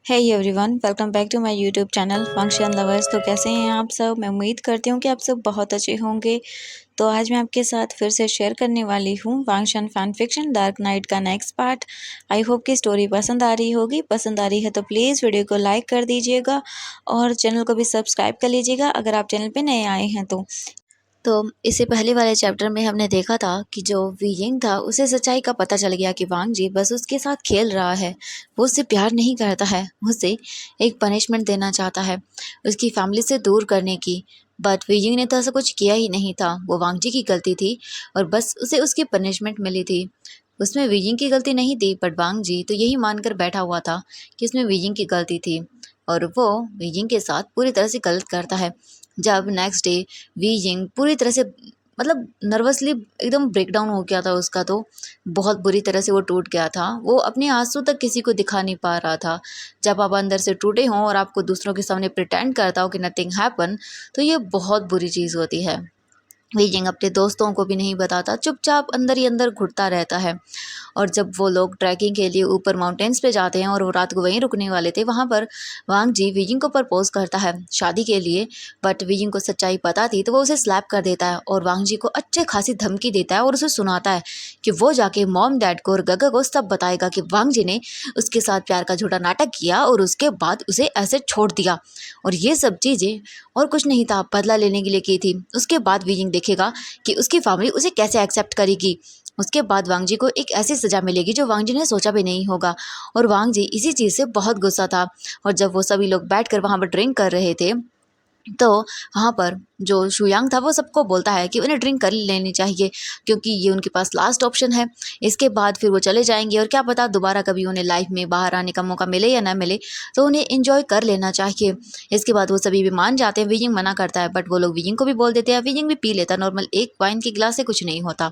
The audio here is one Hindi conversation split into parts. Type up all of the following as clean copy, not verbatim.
Hey everyone, welcome back to my YouTube channel function lovers. तो कैसे हैं आप सब? मैं उम्मीद करती हूँ कि आप सब बहुत अच्छे होंगे। तो आज मैं आपके साथ फिर से शेयर करने वाली हूँ function fan fiction dark night का नेक्स्ट पार्ट। आई होप कि स्टोरी पसंद आ रही होगी। पसंद आ रही है तो प्लीज़ वीडियो को लाइक कर दीजिएगा और चैनल को भी सब्सक्राइब कर लीजिएगा अगर आप चैनल पर नए आए हैं तो इससे पहले वाले चैप्टर में हमने देखा था कि जो वीयिंग था उसे सच्चाई का पता चल गया कि वांग जी बस उसके साथ खेल रहा है। वो उससे प्यार नहीं करता है, उसे एक पनिशमेंट देना चाहता है उसकी फैमिली से दूर करने की। बट वीयिंग ने तो ऐसा कुछ किया ही नहीं था, वो वांग जी की गलती थी और बस उसे उसकी पनिशमेंट मिली थी। उसमें वीयिंग की गलती नहीं थी, बट वांग जी तो यही मानकर बैठा हुआ था कि उसमें वीयिंग की गलती थी और वो वीयिंग के साथ पूरी तरह से गलत करता है। जब नेक्स्ट डे वी यिंग पूरी तरह से नर्वसली एकदम ब्रेकडाउन हो गया था उसका, तो बहुत बुरी तरह से वो टूट गया था। वो अपने आंसू तक किसी को दिखा नहीं पा रहा था। जब आप अंदर से टूटे हों और आपको दूसरों के सामने प्रिटेंड करता हो कि नथिंग हैपन, तो ये बहुत बुरी चीज़ होती है। वीजिंग अपने दोस्तों को भी नहीं बताता, चुपचाप अंदर ही अंदर घुटता रहता है। और जब वो लोग ट्रैकिंग के लिए ऊपर माउंटेन्स पे जाते हैं और वो रात को वहीं रुकने वाले थे, वहाँ पर वांग जी वीजिंग को प्रपोज करता है शादी के लिए। बट वीजिंग को सच्चाई पता थी तो वो उसे स्लैप कर देता है और वांग जी को अच्छे खासी धमकी देता है और उसे सुनाता है कि वो जाके मॉम डैड को और गगा को सब बताएगा कि वांग जी ने उसके साथ प्यार का झूठा नाटक किया और उसके बाद उसे ऐसे छोड़ दिया। और ये सब चीज़ें और कुछ नहीं था, बदला लेने के लिए की थी। उसके बाद वीजिंग देखेगा कि उसकी फैमिली उसे कैसे एक्सेप्ट करेगी। उसके बाद वांग जी को एक ऐसी सज़ा मिलेगी जो वांग जी ने सोचा भी नहीं होगा। और वांग जी इसी चीज़ से बहुत गुस्सा था। और जब वो सभी लोग बैठकर वहाँ पर ड्रिंक कर रहे थे, तो वहाँ पर जो शुयांग था वो सबको बोलता है कि उन्हें ड्रिंक कर लेनी चाहिए क्योंकि ये उनके पास लास्ट ऑप्शन है। इसके बाद फिर वो चले जाएंगे और क्या पता दोबारा कभी उन्हें लाइफ में बाहर आने का मौका मिले या ना मिले, तो उन्हें एंजॉय कर लेना चाहिए। इसके बाद वो सभी भी मान जाते हैं। विजिंग मना करता है बट वो लोग विजिंग को भी बोल देते हैं। विजिंग भी पी लेता, नॉर्मल एक वाइन के गिलास से कुछ नहीं होता।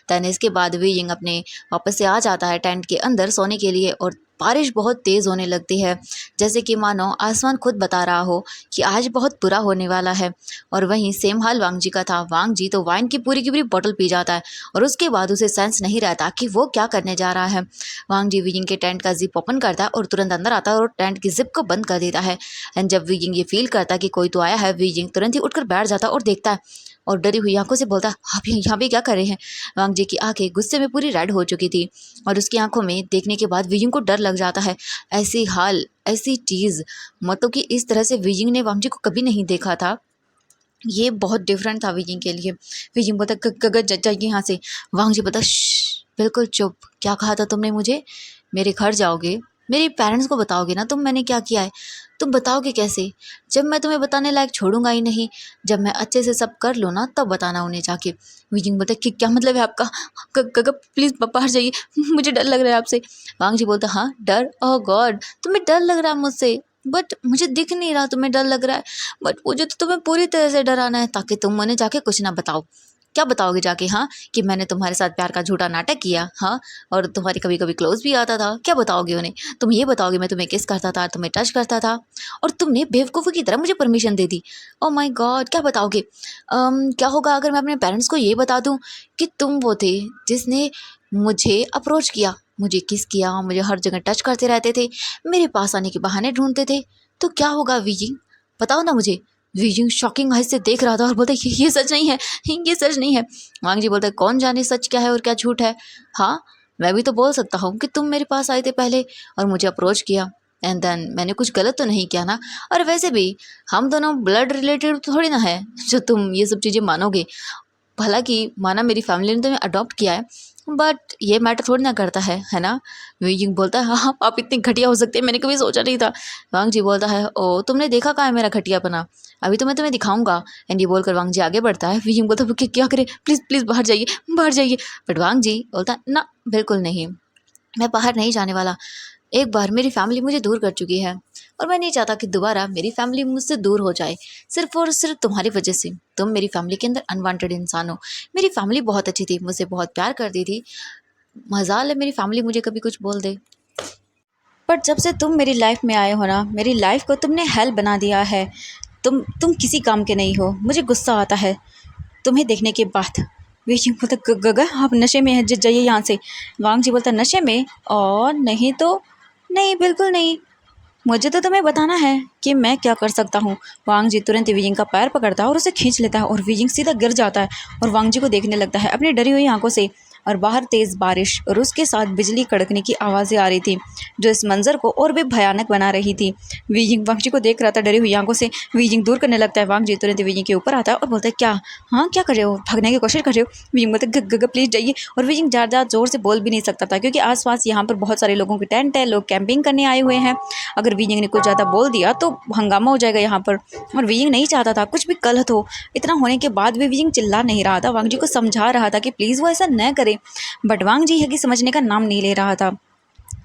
दैन इसके बाद विजिंग अपने वापस से आ जाता है टेंट के अंदर सोने के लिए और बारिश बहुत तेज़ होने लगती है, जैसे कि मानो आसमान खुद बता रहा हो कि आज बहुत बुरा होने वाला है। और वहीं सेम हाल वांग जी का था। वांग जी तो वाइन की पूरी बोतल पी जाता है और उसके बाद उसे सेंस नहीं रहता कि वो क्या करने जा रहा है। वांग जी विजिंग के टेंट का जिप ओपन करता है और तुरंत अंदर आता है और टेंट की जिप को बंद कर देता है। एंड जब विजिंग ये फील करता है कि कोई तो आया है, विजिंग तुरंत ही उठकर बैठ जाता है और देखता है और डरी हुई आंखों से बोलता है, आप यहाँ पे क्या कर रहे हैं? वांग जी की आंखें गुस्से में पूरी रेड हो चुकी थी और उसकी आंखों में देखने के बाद विजिंग को डर लग जाता है। ऐसी हाल, ऐसी चीज़, मतलब कि इस तरह से विजिंग ने वांग जी को कभी नहीं देखा था। ये बहुत डिफरेंट था विजिंग के लिए। विजिंग बोलता, गगन जाइए यहाँ से। वांग जी बोलता, बिल्कुल चुप। क्या कहा था तुमने मुझे? मेरे घर जाओगे, मेरे पेरेंट्स को बताओगे ना तुम मैंने क्या किया है? तुम बताओगे कैसे जब मैं तुम्हें बताने लायक छोड़ूंगा ही नहीं? जब मैं अच्छे से सब कर लूँ ना तब बताना उन्हें जाके। विजिंग बोलता, कि क्या मतलब है आपका? गगा प्लीज़ बाहर जाइए, मुझे डर लग रहा है आपसे। वांग जी बोलता, हाँ डर? ओह गॉड, तुम्हें डर लग रहा है मुझसे? बट मुझे दिख नहीं रहा तुम्हें डर लग रहा है। बट मुझे तो तुम्हें पूरी तरह से डराना है ताकि तुम उन्हें जाके कुछ ना बताओ। क्या बताओगे जाके? हाँ, कि मैंने तुम्हारे साथ प्यार का झूठा नाटक किया, हाँ, और तुम्हारी कभी कभी क्लोज भी आता था। क्या बताओगे उन्हें? तुम ये बताओगे मैं तुम्हें किस करता था, तुम्हें टच करता था और तुमने बेवकूफ़ी की तरह मुझे permission they the. Oh my God, क्या बताओगे? क्या होगा अगर मैं अपने पेरेंट्स को ये बता दूँ कि तुम वो थे जिसने मुझे अप्रोच किया, मुझे किस किया, मुझे हर जगह टच करते रहते थे, मेरे पास आने के बहाने ढूंढते थे, तो क्या होगा वीजिंग? बताओ ना मुझे। वीजिंग शॉकिंग आइज से देख रहा था और बोलता, ये सच नहीं है, ये सच नहीं है। वांग जी बोलता है, कौन जाने सच क्या है और क्या झूठ है। हाँ, मैं भी तो बोल सकता हूँ कि तुम मेरे पास आए थे पहले और मुझे अप्रोच किया एंड देन मैंने कुछ गलत तो नहीं किया ना? और वैसे भी हम दोनों ब्लड रिलेटेड थोड़ी ना है जो तुम ये सब चीज़ें मानोगे। हालांकि माना मेरी फैमिली ने तुम्हें अडॉप्ट किया है, बट ये मैटर थोड़ी ना करता है ना? वीजिंग बोलता है, हाँ आप इतने घटिया हो सकते हैं, मैंने कभी सोचा नहीं था। वांग जी बोलता है, ओ तुमने देखा कहाँ है मेरा घटियापना? अभी तो मैं तुम्हें दिखाऊंगा। एंड ये बोलकर वांग जी आगे बढ़ता है। वीजिंग बोलता है, क्या करे, प्लीज़ प्लीज़ बाहर जाइए, बाहर जाइए। बट वांग जी बोलता है, ना बिल्कुल नहीं, मैं बाहर नहीं जाने वाला। एक बार मेरी फैमिली मुझे दूर कर चुकी है और मैं नहीं चाहता कि दोबारा मेरी फैमिली मुझसे दूर हो जाए, सिर्फ और सिर्फ तुम्हारी वजह से। तुम मेरी फैमिली के अंदर अनवांटेड इंसान हो। मेरी फैमिली बहुत अच्छी थी, मुझसे बहुत प्यार करती थी। मजाल है मेरी फैमिली मुझे कभी कुछ बोल दे। पर जब से तुम मेरी लाइफ में आए हो ना, मेरी लाइफ को तुमने हेल बना दिया है। तुम किसी काम के नहीं हो। मुझे गुस्सा आता है तुम्हें देखने के बाद। वीचिंग बोलता, गगा आप नशे में हैं, जाइए यहाँ से। वांग जी बोलता, नशे में? और नहीं तो नहीं, बिल्कुल नहीं। मुझे तो तुम्हें बताना है कि मैं क्या कर सकता हूँ। वांग जी तुरंत वीजिंग का पैर पकड़ता है और उसे खींच लेता है और वीजिंग सीधा गिर जाता है और वांग जी को देखने लगता है अपनी डरी हुई आंखों से। और बाहर तेज़ बारिश और उसके साथ बिजली कड़कने की आवाज़ें आ रही थी जो इस मंजर को और भी भयानक बना रही थी। वीजिंग वांग जी को देख रहा था डरी हुई आंखों से। वीजिंग दूर करने लगता है। वांग जी तुरंत वीजिंग के ऊपर आता है और बोलता है, क्या हाँ क्या कर रहे हो, भागने की कोशिश कर रहे हो? वीजिंग बोलता है, गग प्लीज़ जाइए। और वीजिंग ज़्यादा जोर से बोल भी नहीं सकता था क्योंकि आसपास यहाँ पर बहुत सारे लोगों के टेंट है, लोग कैंपिंग करने आए हुए हैं। अगर वीजिंग ने कुछ ज़्यादा बोल दिया तो हंगामा हो जाएगा यहाँ पर। और वीजिंग नहीं चाहता था कुछ भी गलत हो। इतना होने के बाद भी वीजिंग चिल्ला नहीं रहा था, वांग जी को समझा रहा था कि प्लीज़ वो ऐसा न करे, बट वांग जी है कि समझने का नाम नहीं ले रहा था।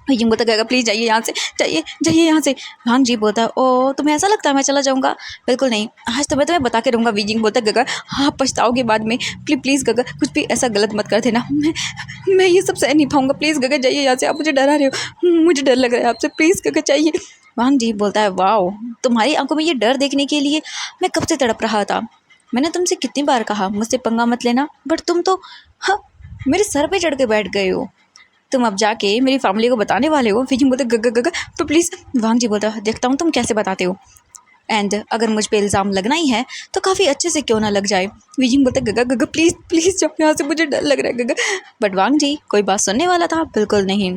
वीजिंग बोलता गगा प्लीज़ जाइए यहाँ से, जाइए जाइए यहाँ से। वांग जी बोलता है, ओ तुम्हें ऐसा लगता है मैं चला जाऊँगा? बिल्कुल नहीं, आज तो मैं तुम्हें बता के रहूँगा। वीजिंग बोलता गगा हाँ पछताओगे बाद में, प्लीज़ प्लीज़ गगा कुछ भी ऐसा गलत मत कर देना, मैं ये सब सह नहीं पाऊँगा। प्लीज़ गगा जाइए यहाँ से, आप मुझे डरा रहे हो, मुझे डर लग रहा है आपसे, प्लीज़ गगा चाहिए। वांग जी बोलता है, वाओ तुम्हारी आंखों में ये डर देखने के लिए मैं कब से तड़प रहा था। मैंने तुमसे कितनी बार कहा मुझसे पंगा मत लेना, बट तुम तो हाँ मेरे सर पे चढ़ के बैठ गए हो। तुम अब जाके मेरी फैमिली को बताने वाले हो। वीजिंग बोलते गग गग तो प्लीज़। वांग जी बोलता देखता हूँ तुम कैसे बताते हो, एंड अगर मुझ पे इल्ज़ाम लगना ही है तो काफ़ी अच्छे से क्यों ना लग जाए। वीजिंग बोलते गगा गगा प्लीज़ प्लीज़ जाओ यहाँ से, मुझे डर लग रहा है गगा। बट वांग जी कोई बात सुनने वाला था बिल्कुल नहीं।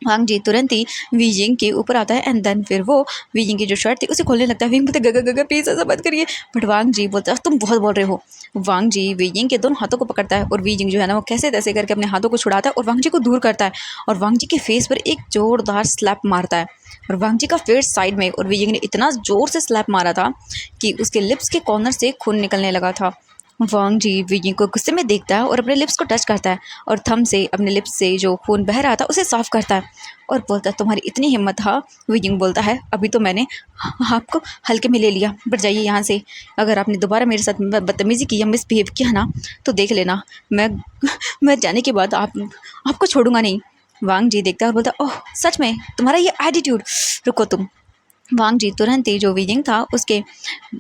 वांग जी तुरंत ही वीजिंग के ऊपर आता है एंड देन फिर वो वीजिंग की जो शर्ट थी उसे खोलने लगता है। वीजिंग बोलते गगा गगा प्लीज़ ऐसा मत करिए। बट वांग जी बोलता तुम बहुत बोल रहे हो। वांग जी वीजिंग के दोनों हाथों को पकड़ता है और वीजिंग जो है ना वो कैसे तैसे करके अपने हाथों को छुड़ाता है और वांग जी को दूर करता है और वांग जी के फेस पर एक जोरदार स्लैप मारता है और वांग जी का फेस साइड में। और वीजिंग ने इतना ज़ोर से स्लैप मारा था कि उसके लिप्स के कॉर्नर से खून निकलने लगा था। वांग जी वीजिंग को गुस्से में देखता है और अपने लिप्स को टच करता है और थंब से अपने लिप्स से जो खून बह रहा था उसे साफ करता है और बोलता है तुम्हारी इतनी हिम्मत। हाँ वीजिंग बोलता है अभी तो मैंने आपको हल्के में ले लिया, बट जाइए यहाँ से। अगर आपने दोबारा मेरे साथ बदतमीज़ी की या मिसबिहेव किया ना तो देख लेना मैं जाने के बाद आपको छोड़ूंगा नहीं। वांग जी देखता है और बोलता ओह सच में तुम्हारा ये एटीट्यूड, रुको तुम। वांग जी तुरंत ही जो वीजिंग था उसके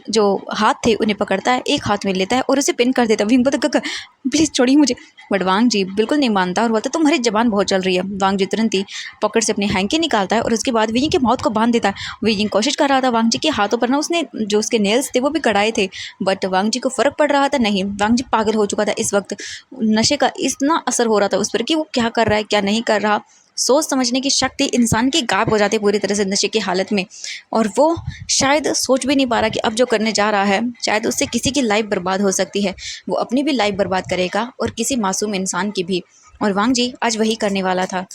जो हाथ थे उन्हें पकड़ता है, एक हाथ में लेता है और उसे पिन कर देता है। वीजिंग बोलता गग प्लीज़ छोड़िए मुझे। बट वांग जी बिल्कुल नहीं मानता और बोलता तुम्हारी जबान बहुत चल रही है। वांग जी तुरंत ही पॉकेट से अपनी हैंकी निकालता है और उसके बाद वीजिंग के माउथ को बांध देता है। वीजिंग कोशिश कर रहा था वांग जी के हाथों पर ना उसने जो उसके नेल्स थे वो भी कढ़ाए थे, बट वांग जी को फ़र्क पड़ रहा था नहीं। वांग जी पागल हो चुका था इस वक्त, नशे का इतना असर हो रहा था उस पर कि वो क्या कर रहा है क्या नहीं कर रहा, सोच समझने की शक्ति इंसान की गायब हो जाती है पूरी तरह से नशे की हालत में। और वो शायद सोच भी नहीं पा रहा कि अब जो करने जा रहा है शायद उससे किसी की लाइफ बर्बाद हो सकती है, वो अपनी भी लाइफ बर्बाद करेगा और किसी मासूम इंसान की भी। और वांग जी आज वही करने वाला था।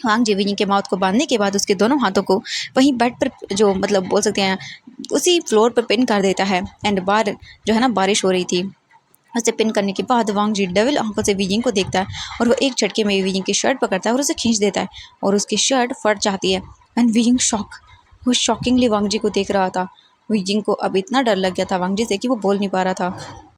वांग जी वीजिंग के माउथ को बांधने के बाद उसके दोनों हाथों को वहीं बेड पर जो मतलब बोल सकते हैं उसी फ्लोर पर पिन कर देता है एंड बाहर जो है ना बारिश हो रही थी। उसे पिन करने के बाद वांग जी डेविल आंखों से वीजिंग को देखता है और वो एक झटके में वीजिंग की शर्ट पकड़ता है और उसे खींच देता है और उसकी शर्ट फट जाती है एंड वीजिंग वो शॉकिंगली वांग जी को देख रहा था। वीजिंग को अब इतना डर लग गया था वांग जी से कि वो बोल नहीं पा रहा था।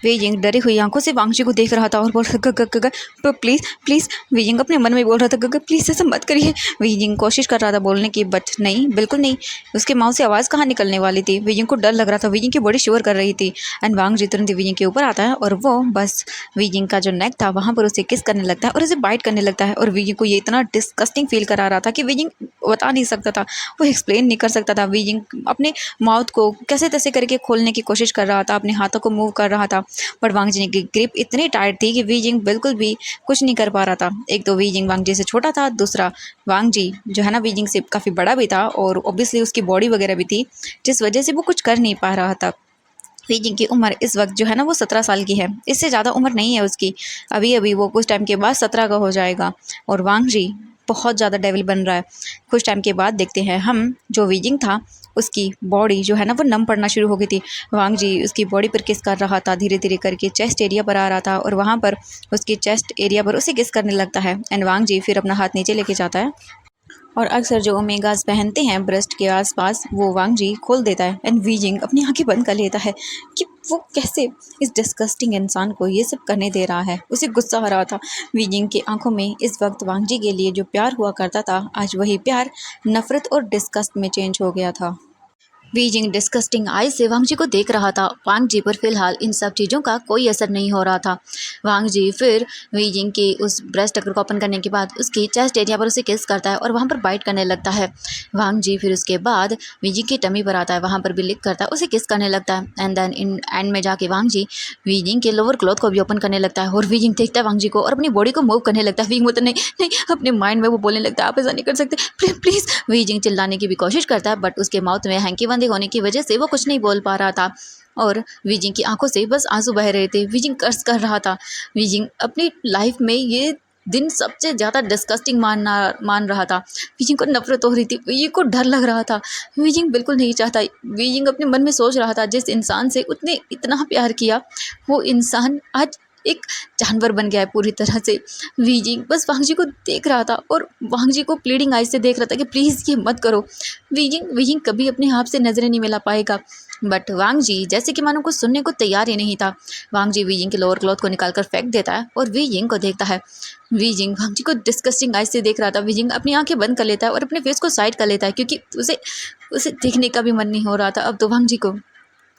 वीजिंग डरी हुई आंखों से वांग जी को देख रहा था और बोल गग प्लीज़ प्लीज़। वीजिंग अपने मन में बोल रहा था गग प्लीज़ ऐसा मत करिए। वीजिंग कोशिश कर रहा था बोलने की बट नहीं बिल्कुल नहीं, उसके माउथ से आवाज़ कहाँ निकलने वाली थी। वीजिंग को डर लग रहा था, वीजिंग की बॉडी शिवर कर रही थी एंड वांग जी तुरंत वीजिंग के ऊपर आता है और वो बस वीजिंग का जो नेक था वहाँ पर उसे किस करने लगता है और उसे बाइट करने लगता है। और वीजिंग को ये इतना डिस्कस्टिंग फील करा रहा था कि वीजिंग बता नहीं सकता था, वो एक्सप्लेन नहीं कर सकता था। वीजिंग अपने माउथ को कैसे तैसे करके खोलने की कोशिश कर रहा था, अपने हाथों को मूव कर रहा था, बट वांग जी की ग्रिप इतनी टाइट थी कि वीजिंग बिल्कुल भी कुछ नहीं कर पा रहा था। एक तो वीजिंग वांग जी से छोटा था, दूसरा वांग जी जो है ना वीजिंग से काफ़ी बड़ा भी था और ऑब्वियसली उसकी बॉडी वगैरह भी थी जिस वजह से वो कुछ कर नहीं पा रहा था। वीजिंग की उम्र इस वक्त जो है ना वो 17 साल की है, इससे ज़्यादा उम्र नहीं है उसकी। अभी अभी वो कुछ टाइम के बाद 17 का हो जाएगा और वांग जी बहुत ज़्यादा डेविल बन रहा है। कुछ टाइम के बाद देखते हैं हम जो वीजिंग था उसकी बॉडी जो है ना वो नम पड़ना शुरू हो गई थी। वांग जी उसकी बॉडी पर किस कर रहा था, धीरे धीरे करके चेस्ट एरिया पर आ रहा था और वहाँ पर उसकी चेस्ट एरिया पर उसे किस करने लगता है एंड वांग जी फिर अपना हाथ नीचे लेके जाता है और अक्सर जो ओमेगाज पहनते हैं ब्रेस्ट के आसपास वो वांग जी खोल देता है एंड वीजिंग अपनी आंखें बंद कर लेता है कि वो कैसे इस डिस्गस्टिंग इंसान को ये सब करने दे रहा है। उसे गुस्सा आ रहा था। वीजिंग की आंखों में इस वक्त वांग जी के लिए जो प्यार हुआ करता था आज वही प्यार नफरत और डिस्गस्ट में चेंज हो गया था। वीजिंग डिस्गस्टिंग आई से वांग जी को देख रहा था। वांग जी पर फिलहाल इन सब चीज़ों का कोई असर नहीं हो रहा था। वांग जी फिर वीजिंग की उस ब्रेस्ट को ओपन करने के बाद उसकी चेस्ट एरिया पर उसे किस करता है और वहाँ पर बाइट करने लगता है। वांग जी फिर उसके बाद वीजिंग की टमी पर आता है, वहाँ पर भी लिक करता है, उसे किस करने लगता है। एंड देन इन एंड में जाके वांग जी वीजिंग के लोअर क्लॉथ को भी ओपन करने लगता है और वीजिंग देखता है वांग जी को और अपनी बॉडी को मूव करने लगता है। वीजिंग बोलता नहीं नहीं, अपने माइंड में वो बोलने लगता है आप ऐसा नहीं कर सकते, प्लीज प्लीज। वीजिंग चिल्लाने की भी कोशिश करता है बट उसके माउथ में हैंकी बंदी होने की वजह से वो कुछ नहीं बोल पा रहा था और वीजिंग की आंखों से बस आंसू बह रहे थे। वीजिंग कर्स कर रहा था। वीजिंग अपनी लाइफ में ये दिन सबसे ज़्यादा डिस्गस्टिंग मान रहा था। वीजिंग को नफरत हो रही थी, वीजिंग को डर लग रहा था। वीजिंग बिल्कुल नहीं चाहता। वीजिंग अपने मन में सोच रहा था जिस इंसान से उसने इतना प्यार किया वो इंसान आज एक जानवर बन गया है पूरी तरह से। वीजिंग बस वांग जी को देख रहा था और वांग जी को प्लीडिंग आइज से देख रहा था कि प्लीज़ ये मत करो। वीजिंग कभी अपने आप से नजरें नहीं मिला पाएगा बट वांग जी जैसे कि मानो कुछ सुनने को तैयार ही नहीं था। वांग जी वीजिंग के लोअर क्लॉथ को निकालकर फेंक देता है और वीजिंग को देखता है। वीजिंग वांग जी को डिस्गस्टिंग आइज से देख रहा था। वीजिंग अपनी आंखें बंद कर लेता है और अपने फेस को साइड कर लेता है क्योंकि उसे उसे देखने का भी मन नहीं हो रहा था अब तो वांग जी को।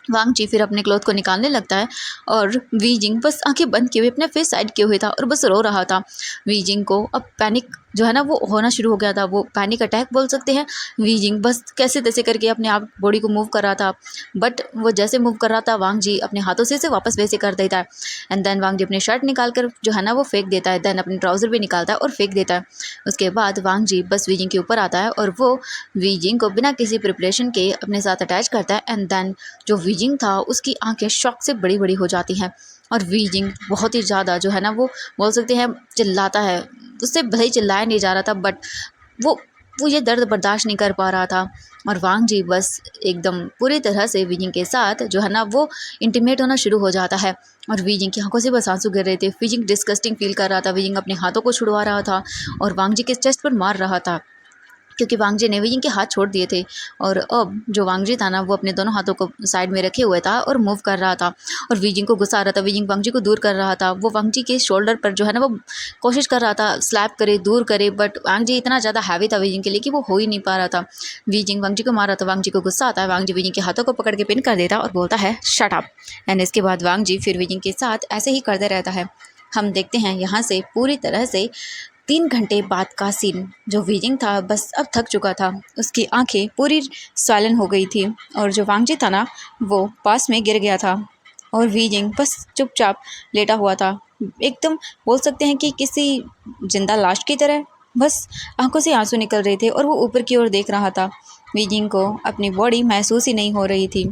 वांग जी फिर अपने क्लॉथ को निकालने लगता है और वीजिंग बस आंखें बंद किए हुए अपने फेस साइड किए हुए था और बस रो रहा था। वीजिंग को अब पैनिक जो है ना वो होना शुरू हो गया था, वो पैनिक अटैक बोल सकते हैं। वीजिंग बस कैसे तैसे करके अपने आप बॉडी को मूव कर रहा था बट वो जैसे मूव कर रहा था वांग जी अपने हाथों से वापस वैसे कर देता है। एंड देन वांग जी अपनी शर्ट निकाल कर जो है ना वो फेंक देता है। देन अपने ट्राउज़र भी निकालता है और फेंक देता है। उसके बाद वांग जी बस वीजिंग के ऊपर आता है और वो वीजिंग को बिना किसी प्रिपरेशन के अपने साथ अटैच करता है। एंड देन जो वीजिंग था उसकी आंखें शॉक से बड़ी बड़ी हो जाती हैं और वीजिंग बहुत ही ज़्यादा जो है ना वो बोल सकते हैं चिल्लाता है। उससे भले ही चिल्लाया नहीं जा रहा था बट वो वो ये दर्द बर्दाश्त नहीं कर पा रहा था और वांग जी बस एकदम पूरी तरह से वीजिंग के साथ जो है ना वो इंटीमेट होना शुरू हो जाता है और वीजिंग की आंखों से बस आंसू गिर रहे थे। वीजिंग डिस्गस्टिंग फील कर रहा था। वीजिंग अपने हाथों को छुड़वा रहा था और वांग जी के चेस्ट पर मार रहा था क्योंकि वांग जी ने वीजिंग के हाथ छोड़ दिए थे और अब जो वांग जी था ना वो अपने दोनों हाथों को साइड में रखे हुए था और मूव कर रहा था और वीजिंग को गुस्सा आ रहा था। वीजिंग वांग जी को दूर कर रहा था। वो वांग जी के शोल्डर पर जो है ना वो कोशिश कर रहा था स्लैप करे दूर करे बट वांग जी इतना ज़्यादा हैवी था वीजिंग के लिए कि वो हो ही नहीं पा रहा था। वीजिंग वांग जी को मार रहा था। वांग जी को गुस्सा आता है। वांग जी वीजिंग के हाथों को पकड़ के पिन कर देता और बोलता है शट अप। एंड इसके बाद वांग जी फिर वीजिंग के साथ ऐसे ही करते रहता है। हम देखते हैं यहाँ से पूरी तरह से 3 घंटे बाद का सीन। जो वीजिंग था बस अब थक चुका था। उसकी आंखें पूरी स्वैलन हो गई थी और जो वांग जी था ना वो पास में गिर गया था और वीजिंग बस चुपचाप लेटा हुआ था, एकदम बोल सकते हैं कि किसी जिंदा लाश की तरह। बस आंखों से आंसू निकल रहे थे और वो ऊपर की ओर देख रहा था। वीजिंग को अपनी बॉडी महसूस ही नहीं हो रही थी।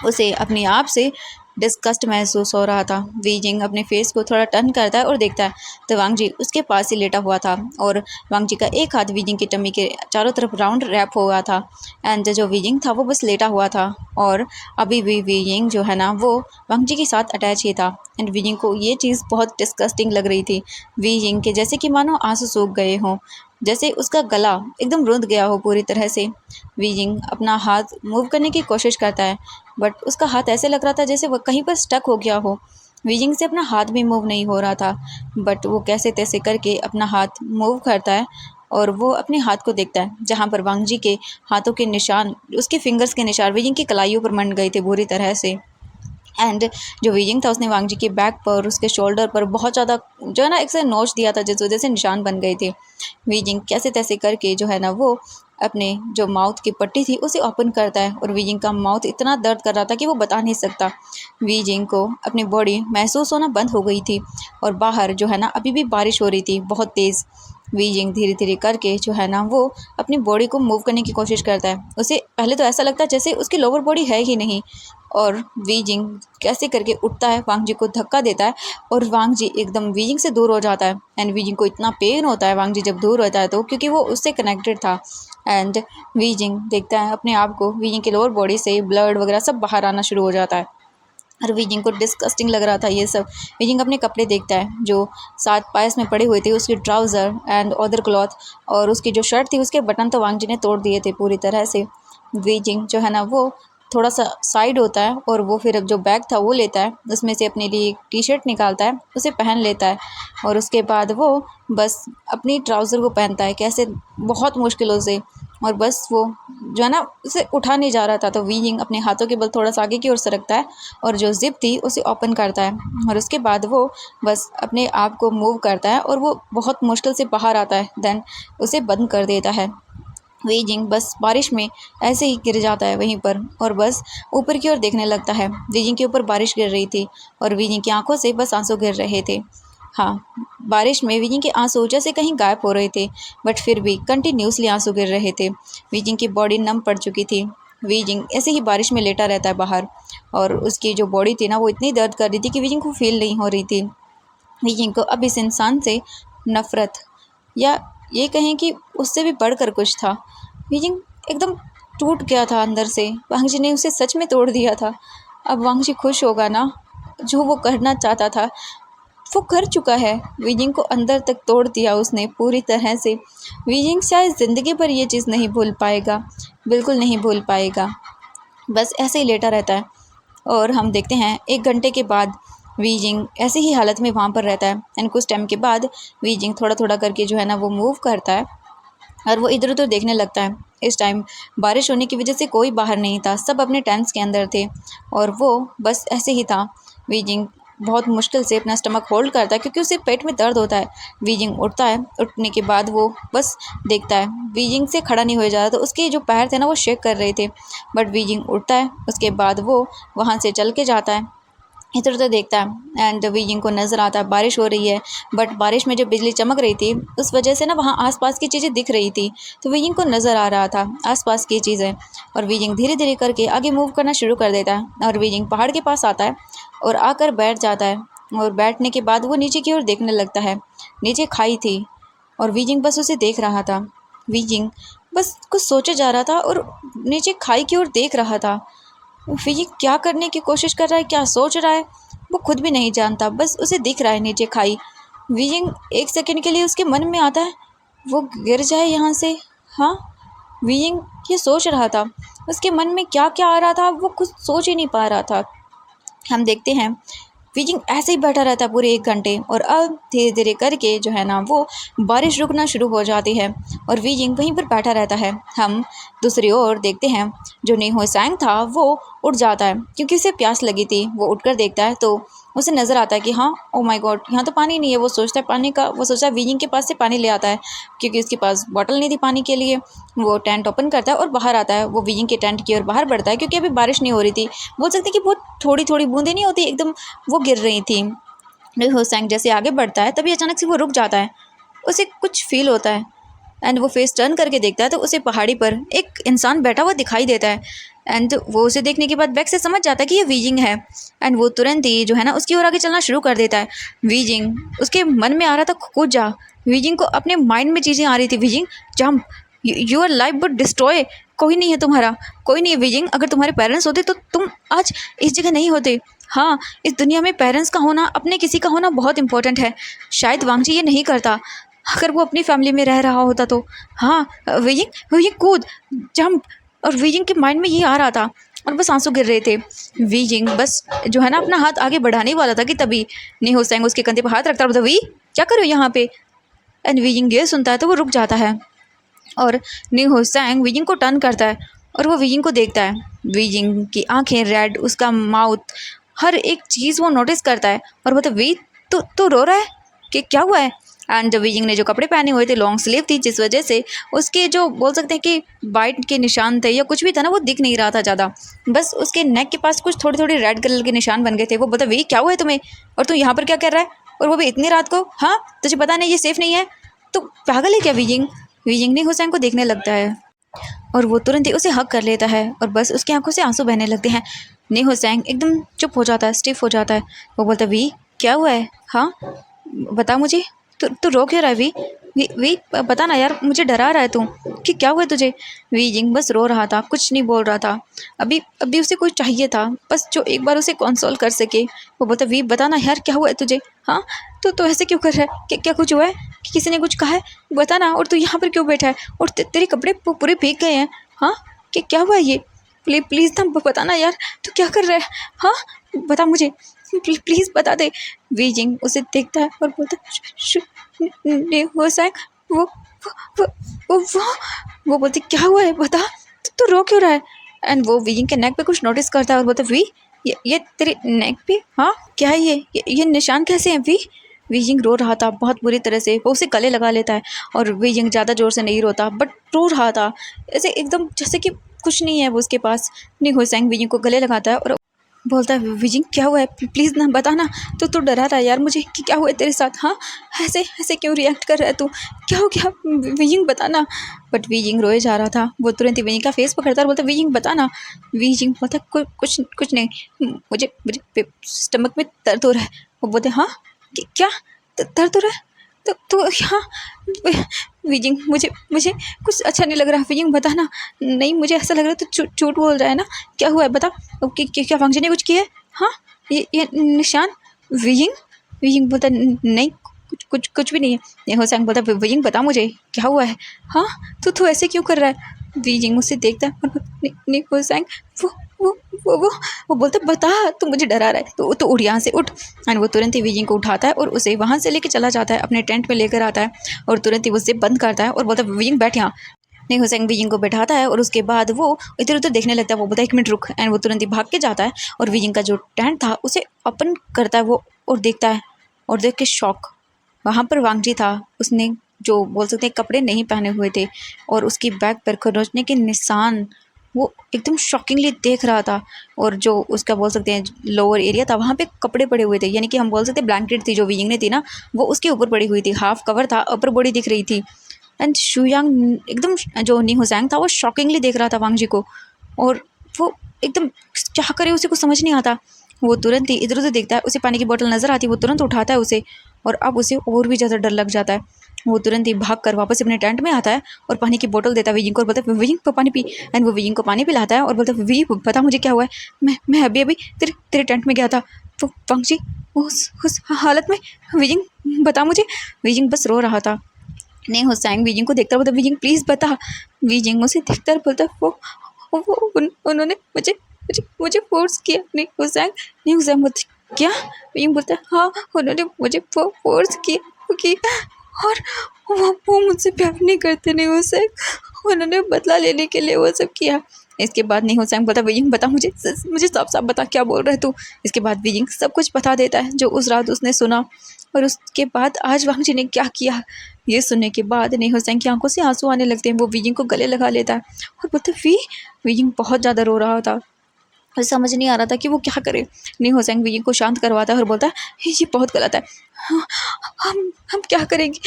उसे अपने आप से डिस्गस्ट महसूस हो रहा था। वीजिंग अपने फेस को थोड़ा टर्न करता है और देखता है तो वांग जी उसके पास ही लेटा हुआ था और वांग जी का एक हाथ वीजिंग की टमी के चारों तरफ राउंड रैप हुआ था। एंड जो वीजिंग था वो बस लेटा हुआ था और अभी भी वीजिंग जो है ना वो वांग जी के साथ अटैच ही था। एंड वीजिंग को ये चीज़ बहुत डिस्गस्टिंग लग रही थी। वीजिंग के जैसे कि मानो आंसू सूख गए हों, जैसे उसका गला एकदम रुंध गया हो पूरी तरह से। वीजिंग अपना हाथ मूव करने की कोशिश करता है बट उसका हाथ ऐसे लग रहा था जैसे वो कहीं पर स्टक हो गया हो। वीजिंग से अपना हाथ भी मूव नहीं हो रहा था बट वो कैसे तैसे करके अपना हाथ मूव करता है और वो अपने हाथ को देखता है जहाँ पर वांग जी के हाथों के निशान, उसके फिंगर्स के निशान वीजिंग की कलाइयों पर मंड गए थे बुरी तरह से। एंड जो वीजिंग था उसने वांग जी के बैक पर, उसके शोल्डर पर बहुत ज़्यादा जो है ना एक से नोच दिया था जिस वजह से निशान बन गए थे। वीजिंग कैसे तैसे करके जो है ना वो अपने जो माउथ की पट्टी थी उसे ओपन करता है और वीजिंग का माउथ इतना दर्द कर रहा था कि वो बता नहीं सकता। वीजिंग को अपनी बॉडी महसूस होना बंद हो गई थी और बाहर जो है ना अभी भी बारिश हो रही थी बहुत तेज़। वीजिंग धीरे धीरे करके जो है ना वो अपनी बॉडी को मूव करने की कोशिश करता है। उसे पहले तो ऐसा लगता है जैसे उसकी लोअर बॉडी है ही नहीं और वीजिंग कैसे करके उठता है, वांग जी को धक्का देता है और वांग जी एकदम वीजिंग से दूर हो जाता है। एंड वीजिंग को इतना पेन होता है वांग जी जब दूर होता है तो, क्योंकि वो उससे कनेक्टेड था। एंड वीजिंग देखता है अपने आप को, वीजिंग के लोअर बॉडी से ब्लड वगैरह सब बाहर आना शुरू हो जाता है और वीजिंग को डिस्गस्टिंग लग रहा था ये सब। वीजिंग अपने कपड़े देखता है जो साथ पायस में पड़े हुए थे, उसके ट्राउज़र एंड अदर क्लॉथ और उसकी जो शर्ट थी उसके बटन तो वांग जी ने तोड़ दिए थे पूरी तरह से। वीजिंग जो है ना वो थोड़ा सा साइड होता है और वो फिर जो बैग था वो लेता है, उसमें से अपने लिए एक टी शर्ट निकालता है, उसे पहन लेता है और उसके बाद वो बस अपनी ट्राउज़र को पहनता है कैसे बहुत मुश्किलों से और बस वो जो है ना उसे उठा नहीं जा रहा था। तो वी जिंग अपने हाथों के बल थोड़ा सा आगे की ओर सरकता है और जो जिप थी उसे ओपन करता है और उसके बाद वो बस अपने आप को मूव करता है और वो बहुत मुश्किल से बाहर आता है। देन उसे बंद कर देता है। वी जिंग बस बारिश में ऐसे ही गिर जाता है वहीं पर और बस ऊपर की ओर देखने लगता है। वी जिंग के ऊपर बारिश गिर रही थी और वी जिंग की आंखों से बस आंसू गिर रहे थे। हाँ, बारिश में वी जिंग के आंसू जैसे कहीं गायब हो रहे थे, बट फिर भी कंटिन्यूसली आंसू गिर रहे थे। वी जिंग की बॉडी नम पड़ चुकी थी। वी जिंग ऐसे ही बारिश में लेटा रहता है बाहर और उसकी जो बॉडी थी ना वो इतनी दर्द कर रही थी कि वी जिंग को फील नहीं हो रही थी। वी जिंग को अब इस इंसान से नफ़रत या ये कहें कि उससे भी बढ़कर कुछ था। वी जिंग एकदम टूट गया था अंदर से। वांगजी ने उसे सच में तोड़ दिया था। अब वांगजी खुश होगा ना, जो वो करना चाहता था वो कर चुका है। वी जिंग को अंदर तक तोड़ दिया उसने पूरी तरह से। वी जिंग शायद ज़िंदगी भर ये चीज़ नहीं भूल पाएगा, बिल्कुल नहीं भूल पाएगा। बस ऐसे ही लेटा रहता है और हम देखते हैं 1 घंटे के बाद वी जिंग ऐसे ही हालत में वहाँ पर रहता है। एंड कुछ टाइम के बाद वी जिंग थोड़ा थोड़ा करके जो है ना वो मूव करता है और वो इधर उधर देखने लगता है। इस टाइम बारिश होने की वजह से कोई बाहर नहीं था, सब अपने टेंट्स के अंदर थे और वो बस ऐसे ही था। वी जिंग बहुत मुश्किल से अपना स्टमक होल्ड करता है क्योंकि उसे पेट में दर्द होता है। वी जिंग उठता है, उठने के बाद वो बस देखता है। वी जिंग से खड़ा नहीं हो जा रहा, तो उसके जो पैर थे ना वो शेक कर रहे थे, बट वी जिंग उठता है। उसके बाद वो वहाँ से चल के जाता है, इधर उधर देखता है एंड वी जिंग को नज़र आता है बारिश हो रही है, बट बारिश में जो बिजली चमक रही थी उस वजह से ना वहाँ आसपास की चीज़ें दिख रही थी, तो वी जिंग को नज़र आ रहा था आसपास की चीज़ें। और वी जिंग धीरे धीरे करके आगे मूव करना शुरू कर देता है और वी जिंग पहाड़ के पास आता है और आकर बैठ जाता है। और बैठने के बाद वो नीचे की ओर देखने लगता है। नीचे खाई थी और वी जिंग बस उसे देख रहा था। वी जिंग बस कुछ सोचे जा रहा था और नीचे खाई की ओर देख रहा था। ये क्या करने की कोशिश कर रहा है, क्या सोच रहा है, वो खुद भी नहीं जानता, बस उसे दिख रहा है नीचे खाई। विजिंग 1 सेकंड के लिए उसके मन में आता है वो गिर जाए यहाँ से। हाँ, विजिंग ये सोच रहा था, उसके मन में क्या क्या आ रहा था वो कुछ सोच ही नहीं पा रहा था। हम देखते हैं विजिंग ऐसे ही बैठा रहता है पूरे 1 घंटे और अब धीरे धीरे करके जो है ना वो बारिश रुकना शुरू हो जाती है और विजिंग वहीं पर बैठा रहता है। हम दूसरी ओर देखते हैं जो नी सैंग था वो उठ जाता है क्योंकि उसे प्यास लगी थी। वो उठकर देखता है तो उसे नज़र आता है कि हाँ, ओ माय गॉड, यहाँ तो पानी नहीं है। वो सोचता है पानी का, वो सोचता है विजिंग के पास से पानी ले आता है क्योंकि उसके पास बॉटल नहीं थी पानी के लिए। वो टेंट ओपन करता है और बाहर आता है। वो विजिंग के टेंट की ओर बाहर बढ़ता है क्योंकि अभी बारिश नहीं हो रही थी, बोल सकते कि बहुत थोड़ी थोड़ी बूंदें नहीं होती, एकदम वो गिर रही थी। नी सैंग जैसे आगे बढ़ता है तभी अचानक से वो रुक जाता है, उसे कुछ फील होता है एंड वो फेस टर्न करके देखता है तो उसे पहाड़ी पर एक इंसान बैठा हुआ दिखाई देता है। एंड वो उसे देखने के बाद बैक से समझ जाता है कि ये वीजिंग है एंड वो तुरंत ही जो है ना उसकी ओर आगे चलना शुरू कर देता है। वीजिंग, उसके मन में आ रहा था कूद जा। वीजिंग को अपने माइंड में चीज़ें आ रही थी, wheezing jump, your life would destroy, कोई नहीं है तुम्हारा, कोई नहीं है वीजिंग, अगर तुम्हारे पेरेंट्स होते तो तुम आज इस जगह नहीं होते। हाँ, इस दुनिया में पेरेंट्स का होना, अपने किसी का होना बहुत इंपॉर्टेंट है। शायद वांगजी ये नहीं करता अगर वो अपनी फैमिली में रह रहा होता तो। हाँ विजिंग, ये कूद, जंप। और विजिंग के माइंड में ये आ रहा था और बस आंसू गिर रहे थे। विजिंग बस जो है ना अपना हाथ आगे बढ़ाने वाला था कि तभी नी सैंग उसके कंधे पर हाथ रखता है, वी क्या करो यहाँ पे। एंड विजिंग ये सुनता है तो वो रुक जाता है और नी सैंग विजिंग को टर्न करता है और वो विजिंग को देखता है। विजिंग की आंखें रेड, उसका माउथ, हर एक चीज़ वो नोटिस करता है और बोलता वी तू रो रहा है कि क्या हुआ है। एंड विजिंग ने जो कपड़े पहने हुए थे लॉन्ग स्लीव थी, जिस वजह से उसके जो बोल सकते हैं कि बाइट के निशान थे या कुछ भी था ना वो दिख नहीं रहा था ज़्यादा, बस उसके नेक के पास कुछ थोड़े थोड़े रेड कलर के निशान बन गए थे। वो बोलता वी क्या हुआ है तुम्हें, और तू यहाँ पर क्या कर रहा है, और वो भी इतनी रात को। हाँ, तुझे पता नहीं ये सेफ़ नहीं है, तो पागल है क्या विजिंग। विजिंग नी सैंग को देखने लगता है और वो तुरंत ही उसे हक कर लेता है और बस उसकी आंखों से आंसू बहने लगते हैं। नी सैंग एकदम चुप हो जाता है, स्टिफ हो जाता है। वो बोलता वी क्या हुआ है, हाँ बता मुझे, तू रो क्यों रहा है वी बता ना यार, मुझे डरा रहा है तू, कि क्या हुआ तुझे। विजिंग बस रो रहा था, कुछ नहीं बोल रहा था। अभी उसे कुछ चाहिए था बस जो एक बार उसे कंसोल कर सके। वो बोलता वी बता ना यार क्या हुआ है तुझे। हाँ, तो ऐसे क्यों कर रहा है, क्या कुछ हुआ है, कि किसी ने कुछ कहा है, बता ना। और तू यहाँ पर क्यों बैठा है और तेरे कपड़े पूरे भीग गए हैं। हाँ, कि क्या हुआ ये, प्लीज़ ना बता ना यार, तू क्या कर रहा है। हाँ बता मुझे, प्लीज़ बता दे। विजिंग उसे देखता है और बोलता नी सैंग वो वो वो बोलती क्या हुआ है बता, तू रो क्यों रहा है। एंड वो वीइंग के नेक पे कुछ नोटिस करता है और बोलता वी ये तेरे नेक पे, हाँ क्या है ये निशान कैसे हैं वी। वीइंग रो रहा था बहुत बुरी तरह से, वो उसे गले लगा लेता है और वीइंग ज़्यादा ज़ोर से नहीं रोता बट रो रहा था ऐसे एकदम जैसे कि कुछ नहीं है वो उसके पास। नहीं हो सैंग वीइंग को गले लगाता है और बोलता है विजिंग क्या हुआ है प्लीज़ ना बता ना, तो डरा रहा है यार मुझे कि क्या हुआ है तेरे साथ, हाँ ऐसे ऐसे क्यों रिएक्ट कर रहा है तू, क्या हो गया विजिंग बता ना। बट विजिंग रोए जा रहा था, वो तुरंत ही विजिंग का फेस पकड़ता है और बोलता है विजिंग बता ना। विजिंग बोलता है कुछ कुछ नहीं, मुझे मुझे स्टमक में दर्द हो रहा है। वो बोलते हाँ क्या दर्द हो रहा है, तो हाँ विजिंग मुझे मुझे कुछ अच्छा नहीं लग रहा, विजिंग बता ना। नहीं मुझे ऐसा लग रहा है तो झूठ बोल रहा है ना, क्या हुआ है बता। क्या फंक्शन ने कुछ किया है, हाँ ये निशान। विजिंग विजिंग बोलता नहीं कुछ भी नहीं है। ये होसैंग बोलता विजिंग बता मुझे क्या हुआ है, हाँ तू ऐसे क्यों कर रहा है। विजिंग मुझसे देखता है नहीं होसैंग वो वो वो बोलता बता, तू मुझे डरा रहा है तो उठ यहाँ से उठ। एंड वो तुरंत ही विजिंग को उठाता है और उसे वहाँ से लेके चला जाता है, अपने टेंट में लेकर आता है और तुरंत ही उसे बंद करता है और बोलता है विजिंग बैठ यहाँ। नहीं हुसैन विजिंग को बैठाता है और उसके बाद वो इधर उधर देखने लगता है। वो बोलता है 1 मिनट रुक। एंड वो तुरंत ही भाग के जाता है और विजिंग का जो टेंट था उसे ओपन करता है वो और देखता है और देख के शॉक, वहाँ पर वांगजी था। उसने जो बोल सकते हैं कपड़े नहीं पहने हुए थे और उसकी बैक पर खरोचने के निशान वो एकदम शॉकिंगली देख रहा था। और जो उसका बोल सकते हैं लोअर एरिया था वहाँ पे कपड़े पड़े हुए थे, यानी कि हम बोल सकते हैं ब्लैंकेट थी जो विजिंग ने थी ना वो उसके ऊपर पड़ी हुई थी, हाफ कवर था, अपर बॉडी दिख रही थी। एंड शुयांग एकदम जो नी हुसैंग था वो शॉकिंगली देख रहा था वांगजी को और वो एकदम क्या करे उसे कुछ समझ नहीं आता। वो तुरंत ही इधर उधर देखता है, उसे पानी की बोतल नज़र आती है, वो तुरंत उठाता है उसे और अब उसे और भी ज़्यादा डर लग जाता है। वो तुरंत ही भाग कर वापस अपने टेंट में आता है और पानी की बोतल देता है विजिंग को और बोलता है विजिंग को पानी पी। एंड वो विजिंग को पानी पिलाता है और बोलता है वी पता मुझे क्या हुआ है, मैं अभी अभी तेरे टेंट में गया था, वो वांगजी उस हालत में, विजिंग बता मुझे। विजिंग बस रो रहा था। नहीं हुसैन विजिंग को देखता बोलता विजिंग प्लीज़ बता। विजिंग उसे देखता बोलता उन्होंने मुझे मुझे मुझे फोर्स किया। नहीं हुसैन बोलती क्या। विजिंग बोलता हाँ उन्होंने मुझे फोर्स किया और वो मुझसे प्यार नहीं करते। नहीं हुसैन उन्होंने बदला लेने के लिए वो सब किया। इसके बाद नहीं हुसैन बोलता विजिंग बता मुझे साफ साफ बता क्या बोल रहे तू। इसके बाद विजिंग सब कुछ बता देता है जो उस रात उसने सुना और उसके बाद आज वांगजी ने क्या किया। ये सुनने के बाद नहीं हुसैन की आंखों से आंसू आने लगते हैं। वो विजिंग को गले लगा लेता है और बोलते विजिंग बहुत ज़्यादा रो रहा था, उसे समझ नहीं आ रहा था कि वो क्या करे। नहीं हुसैन विजिंग को शांत करवाता है और बोलता है ये बहुत गलत है, हाँ, हम क्या करेंगे,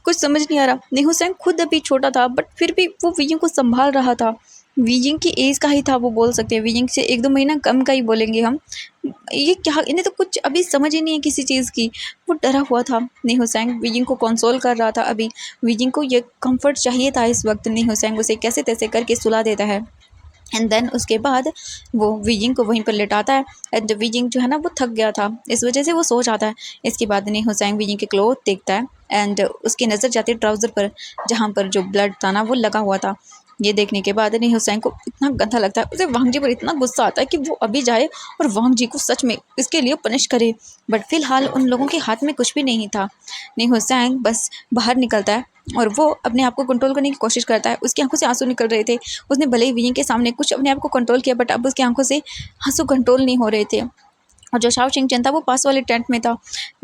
कुछ समझ नहीं आ रहा। नहीं हुसैन खुद अभी छोटा था बट फिर भी वो विजिंग को संभाल रहा था। विजिंग की एज का ही था, वो बोल सकते हैं विजिंग से 1-2 महीना कम का ही बोलेंगे हम। ये क्या, इन्हें तो कुछ अभी समझ ही नहीं है किसी चीज़ की। वो डरा हुआ था। नहीं हुसैन विजिंग को कंसोल कर रहा था। अभी विजिंग को ये कंफर्ट चाहिए था इस वक्त। नहीं हुसैन उसे कैसे तैसे करके सुला देता है एंड देन उसके बाद वो विजिंग को वहीं पर लेटाता है। एंड विजिंग जो है ना वो थक गया था, इस वजह से वो सो जाता है। इसके बाद नहीं हुसैन विजिंग के क्लोथ देखता है एंड उसकी नज़र जाती है ट्राउज़र पर जहाँ पर जो ब्लड था ना वो लगा हुआ था। ये देखने के बाद नहीं हुसैन को इतना गंदा लगता है, उसे वांगजी पर इतना गुस्सा आता है कि वो अभी जाए और वांगजी को सच में इसके लिए पनिश करे। बट फिलहाल उन लोगों के हाथ में कुछ भी नहीं था। नहीं हुसैन बस बाहर निकलता है और वो अपने आप को कंट्रोल करने की कोशिश करता है। उसकी आंखों से आंसू निकल रहे थे। उसने भले ही विजिंग के सामने कुछ अपने आप को कंट्रोल किया बट अब उसकी आंखों से आंसू कंट्रोल नहीं हो रहे थे। और जो शाओ चिंगचन था वो पास वाले टेंट में था।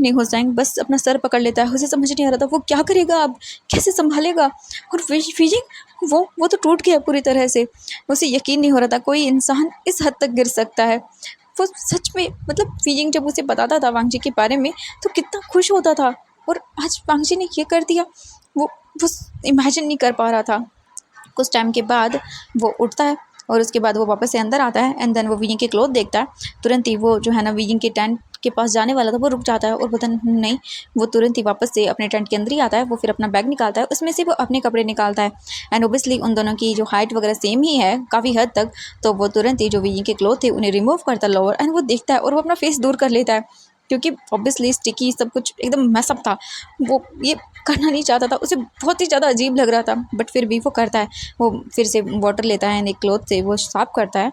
नहीं हुसैन बस अपना सर पकड़ लेता है, उसे समझ नहीं आ रहा था वो क्या करेगा, अब कैसे संभालेगा। और विजिंग वो तो टूट गया पूरी तरह से। उसे यकीन नहीं हो रहा था कोई इंसान इस हद तक गिर सकता है। वो सच में मतलब विजिंग जब उसे बताता था वांगजी के बारे में तो कितना खुश होता था और आज वांगजी ने ये कर दिया, वो इमेजिन नहीं कर पा रहा था। कुछ टाइम के बाद वो उठता है और उसके बाद वो वापस से अंदर आता है एंड देन वो विजिंग के क्लोथ देखता है। तुरंत ही वो जो है ना विजिंग के टेंट के पास जाने वाला था वो रुक जाता है और बोलता नहीं। वो तुरंत ही वापस से अपने टेंट के अंदर ही आता है। वो फिर अपना बैग निकालता है, उसमें से वो अपने कपड़े निकालता है एंड ओबियसली उन दोनों की जो हाइट वगैरह सेम ही है काफ़ी हद तक। तो वो तुरंत ही जो विजिंग के क्लोथ थे उन्हें रिमूव करता है लोअर एंड वो देखता है और वो अपना फेस दूर कर लेता है क्योंकि ऑब्वियसली स्टिकी सब कुछ एकदम मैसअप था। वो ये करना नहीं चाहता था, उसे बहुत ही ज़्यादा अजीब लग रहा था बट फिर भी वो करता है। वो फिर से वाटर लेता है एंड एक क्लोथ से वो साफ करता है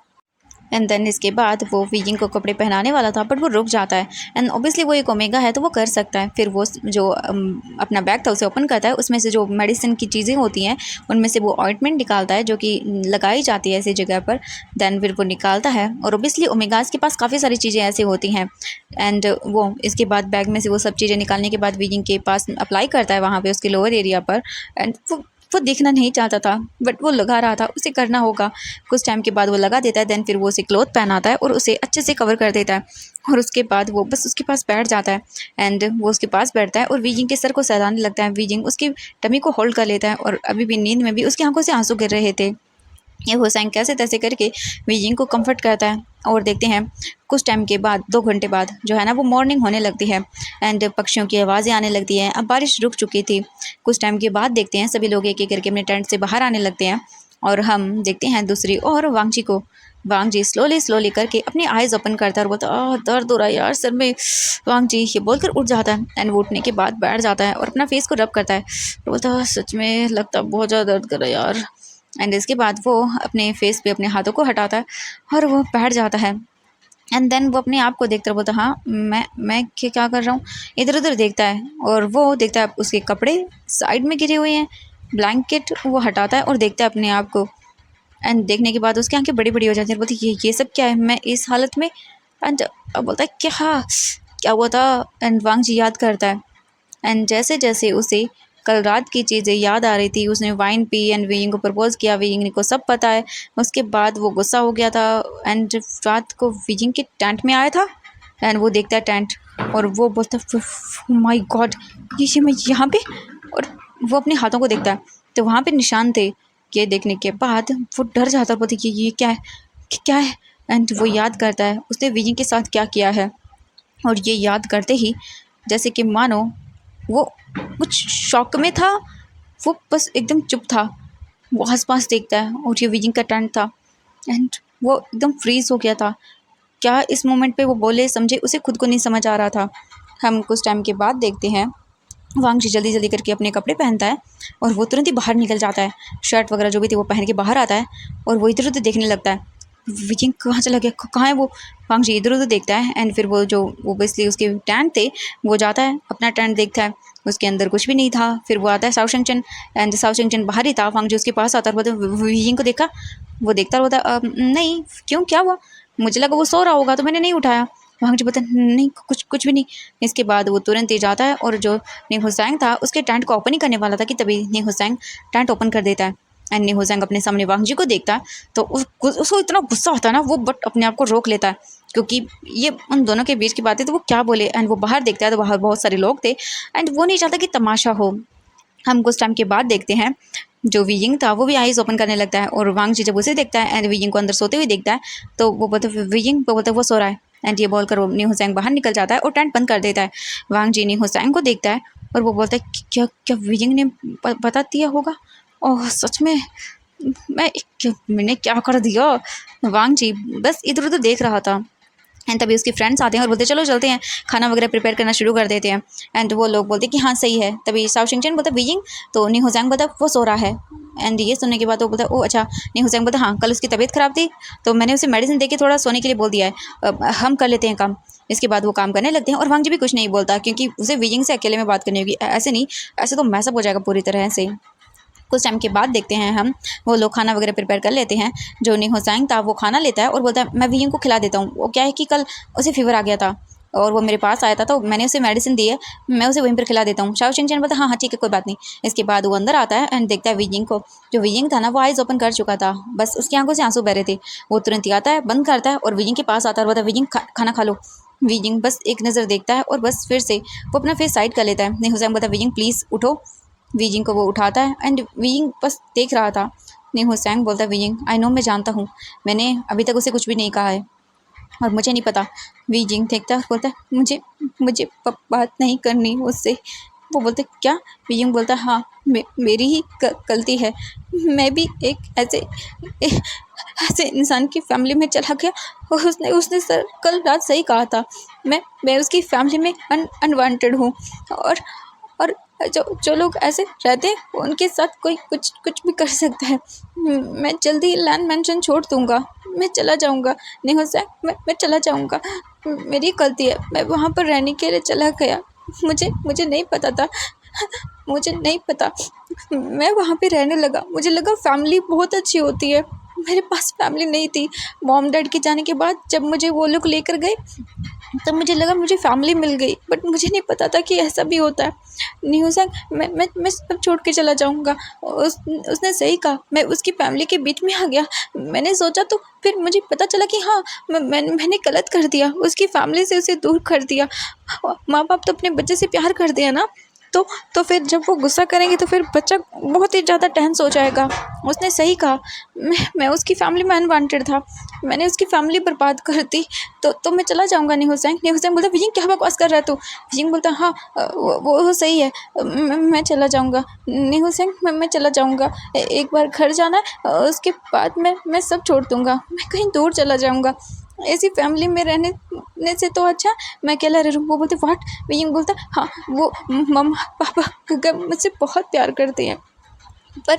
एंड देन इसके बाद वो वीजिंग को कपड़े पहनाने वाला था, बट वो रुक जाता है। एंड ऑब्वियसली वो एक ओमेगा है तो वो कर सकता है। फिर वो जो अपना बैग था उसे ओपन करता है, उसमें से जो मेडिसिन की चीज़ें होती हैं उनमें से वो ऑइंटमेंट निकालता है जो कि लगाई जाती है ऐसी जगह पर। देन फिर वो निकालता है और ऑब्वियसली ओमेगाज के पास काफ़ी सारी चीज़ें ऐसी होती हैं। एंड वो इसके बाद बैग में से वो सब चीज़ें निकालने के बाद वीजिंग के पास अप्लाई करता है वहाँ पे उसके लोअर एरिया पर। एंड वो देखना नहीं चाहता था बट वो लगा रहा था, उसे करना होगा। कुछ टाइम के बाद वो लगा देता है। देन फिर वो उसे क्लॉथ पहनाता है और उसे अच्छे से कवर कर देता है और उसके बाद वो बस उसके पास बैठ जाता है। एंड वो उसके पास बैठता है और वीजिंग के सर को सहलाने लगता है। वीजिंग उसकी टमी को होल्ड कर लेता है और अभी भी नींद में भी उसकी आंखों से आंसू गिर रहे थे। ये हुसैन कैसे तैसे करके वीजिंग को कंफर्ट करता है और देखते हैं कुछ टाइम के बाद 2 घंटे बाद जो है ना वो मॉर्निंग होने लगती है एंड पक्षियों की आवाज़ें आने लगती हैं। अब बारिश रुक चुकी थी। कुछ टाइम के बाद देखते हैं सभी लोग एक एक करके अपने टेंट से बाहर आने लगते हैं और हम देखते हैं दूसरी और वांगजी को। वांगजी स्लोली करके अपनी आइज़ ओपन करता है और बोलता है दर्द हो रहा है यार सर में। वांगजी ये बोलकर उठ जाता है एंड वो उठने के बाद बैठ जाता है और अपना फेस को रब करता है। बोलता है सच में लगता है बहुत ज़्यादा दर्द कर रहा है यार। एंड इसके बाद वो अपने फेस पे अपने हाथों को हटाता है और वो बैठ जाता है। एंड देन वो अपने आप को देखता है, बोलता हाँ मैं क्या कर रहा हूँ। इधर उधर देखता है और वो देखता है उसके कपड़े साइड में गिरे हुए हैं। ब्लैंकेट वो हटाता है और देखता है अपने आप को। एंड देखने के बाद उसकी आंखें बड़ी बड़ी हो जाती हैं। बोलती ये सब क्या है, मैं इस हालत में। एंड अब बोलता है क्या हुआ था। एंड वांगजी याद करता है एंड जैसे जैसे उसे कल रात की चीज़ें याद आ रही थी, उसने वाइन पी एंड वीइंग को प्रपोज किया। वीइंग को सब पता है। उसके बाद वो गुस्सा हो गया था एंड रात को वीइंग के टेंट में आया था एंड वो देखता है टेंट और वो बोलता है माय गॉड ये मैं यहाँ पे। और वो अपने हाथों को देखता है तो वहाँ पे निशान थे। ये देखने के बाद वो डर जाता है, बोलती ये क्या है। एंड वो याद करता है उसने वीइंग के साथ क्या किया है और ये याद करते ही जैसे कि मानो वो कुछ शॉक में था। वो बस एकदम चुप था। वो आस-पास देखता है और ये वीजिंग का टेंट था एंड वो एकदम फ्रीज़ हो गया था। क्या इस मोमेंट पे वो बोले समझे उसे खुद को नहीं समझ आ रहा था। हम कुछ टाइम के बाद देखते हैं वांगजी जल्दी करके अपने कपड़े पहनता है और वो तुरंत ही बाहर निकल जाता है। शर्ट वगैरह जो भी थी वो पहन के बाहर आता है और वो इधर-उधर देखने लगता है। विजिंग कहाँ चला गया, कहाँ है वो। वांगजी इधर-उधर देखता है एंड फिर वो जो ओब्वियसली उसके टेंट थे वो जाता है अपना टेंट देखता है। उसके अंदर कुछ भी नहीं था। फिर वो आता है साओशंगचन एंड साओशंगचन बाहर ही था। वांगजी उसके पास आता है और बोलता विजिंग को देखा। वो देखता होता नहीं क्यों क्या हुआ, मुझे लगा वो सो रहा होगा तो मैंने नहीं उठाया। वांगजी बोलता नहीं कुछ भी नहीं। इसके बाद वो तुरंत ही जाता है और जो निहुसैंग था उसके टेंट को ओपन ही करने वाला था कि तभी निहुसैंग टेंट ओपन कर देता है एंड निहुसैंग अपने सामने वांगजी को देखता है तो उसको इतना गुस्सा होता है ना वो बट अपने आप को रोक लेता है क्योंकि ये उन दोनों के बीच की बात है तो वो क्या बोले। एंड वो बाहर देखता है तो बाहर बहुत सारे लोग थे एंड वो नहीं चाहता कि तमाशा हो। हम कुछ टाइम के बाद देखते हैं जो वीइंग था वो भी आइज़ ओपन करने लगता है और वांगजी जब उसे देखता है एंड वीइंग को अंदर सोते हुए देखता है तो वो बोलता है वीइंग को बोलता है वो सो रहा है एंड ये बोलकर वो निहुसैंग बाहर निकल जाता है और टेंट बंद कर देता है। वांगजी निहुसैंग को देखता है और वो बोलता है क्या वीइंग ने बता दिया होगा। ओह सच में मैंने क्या कर दिया। वांगजी बस इधर उधर देख रहा था एंड तभी उसके फ्रेंड्स आते हैं और बोलते चलो चलते हैं खाना वगैरह प्रिपेयर करना शुरू कर देते हैं। एंड वो लोग बोलते कि हाँ सही है। तभी साओशंगचन बोलता वीइंग तो निहुसैंग बोलता वो सो रहा है एंड ये सुनने के बाद वो बोलता ओ अच्छा। निहुसैंग बोलता हाँ कल उसकी तबीयत ख़राब थी तो मैंने उसे मेडिसिन दे के थोड़ा सोने के लिए बोल दिया है, अब हम कर लेते हैं काम। इसके बाद वो काम करने लगते हैं और वांगजी भी कुछ नहीं बोलता क्योंकि उसे वीइंग से अकेले में बात करनी होगी। ऐसे नहीं, ऐसे तो मैसअप हो जाएगा पूरी तरह से। कुछ टाइम के बाद देखते हैं हम वो लोग खाना वगैरह प्रिपेयर कर लेते हैं। जो निहुसैंग था वो खाना लेता है और बोलता है मैं वीइंग को खिला देता हूँ। वो क्या है कि कल उसे फीवर आ गया था और वो मेरे पास आया था तो मैंने उसे मेडिसिन दी है, मैं उसे वहीं पर खिला देता हूँ। साओशंगचन बोलता हाँ ठीक है कोई बात नहीं। इसके बाद वो अंदर आता है एंड देखता है वीइंग को। जो वीइंग था ना वो आइज़ ओपन कर चुका था, बस उसकी आंखों से आंसू बह रहे थे। वो तुरंत ही आता है बंद करता है और वीइंग के पास आता है और बोलता है वीइंग खाना खा लो। वीइंग बस एक नज़र देखता है और बस फिर से वो अपना फेस साइड कर लेता है। निहुसैंग बोलता है वीइंग प्लीज़ उठो। वीइंग को वो उठाता है एंड वीइंग बस देख रहा था। निहुसैंग बोलता है वीइंग आई नो मैं जानता हूँ, मैंने अभी तक उसे कुछ भी नहीं कहा है और मुझे नहीं पता। वीइंग देखता है बोलता है मुझे बात नहीं करनी उससे। वो बोलते क्या। वीइंग बोलता है हाँ मेरी ही गलती है। मैं भी एक ऐसे इंसान की फैमिली में चला गया और उसने सर कल रात सही कहा था। मैं उसकी फैमिली में अनवांटेड हूँ और जो लोग ऐसे रहते हैं उनके साथ कोई कुछ भी कर सकता है। मैं जल्दी लैंड मेंशन छोड़ दूँगा। मैं चला जाऊँगा निहुसैंग, मैं चला जाऊँगा, मेरी गलती है, मैं वहाँ पर रहने के लिए चला गया, मुझे नहीं पता था, मुझे नहीं पता, मैं वहाँ पे रहने लगा, मुझे लगा फैमिली बहुत अच्छी होती है, मेरे पास फैमिली नहीं थी। मॉम डैड के जाने के बाद जब मुझे वो लोग लेकर गए तब मुझे लगा मुझे फैमिली मिल गई, बट मुझे नहीं पता था कि ऐसा भी होता है। न्यूज़ैंग, मैं सब छोड़ के चला जाऊँगा। उसने सही कहा, मैं उसकी फैमिली के बीच में आ गया। मैंने सोचा तो फिर मुझे पता चला कि हाँ, मैंने गलत कर दिया, उसकी फैमिली से उसे दूर कर दिया। माँ बाप तो अपने बच्चे से प्यार करते हैं ना, तो फिर जब वो गुस्सा करेंगे तो फिर बच्चा बहुत ही ज़्यादा टेंस हो जाएगा। उसने सही कहा, मैं उसकी फैमिली में अनवांटेड था, मैंने उसकी फैमिली बर्बाद कर दी, तो मैं चला जाऊँगा। नहीं हुसैन बोलता, विजिंग क्या बकवास कर रहा है तू? विजिंग बोलता, हाँ वो सही है, मैं चला जाऊँगा। नहीं हुसैन, मैं चला जाऊँगा, एक बार घर जाना है, उसके बाद मैं सब छोड़ दूँगा, मैं कहीं दूर चला जाऊँगा, ऐसी फैमिली में रहने से तो अच्छा मैं अकेला रह लूँ। वो बोलते, व्हाट? विजिंग बोलता, हाँ वो मम्मा पापा मुझसे बहुत प्यार करते हैं, पर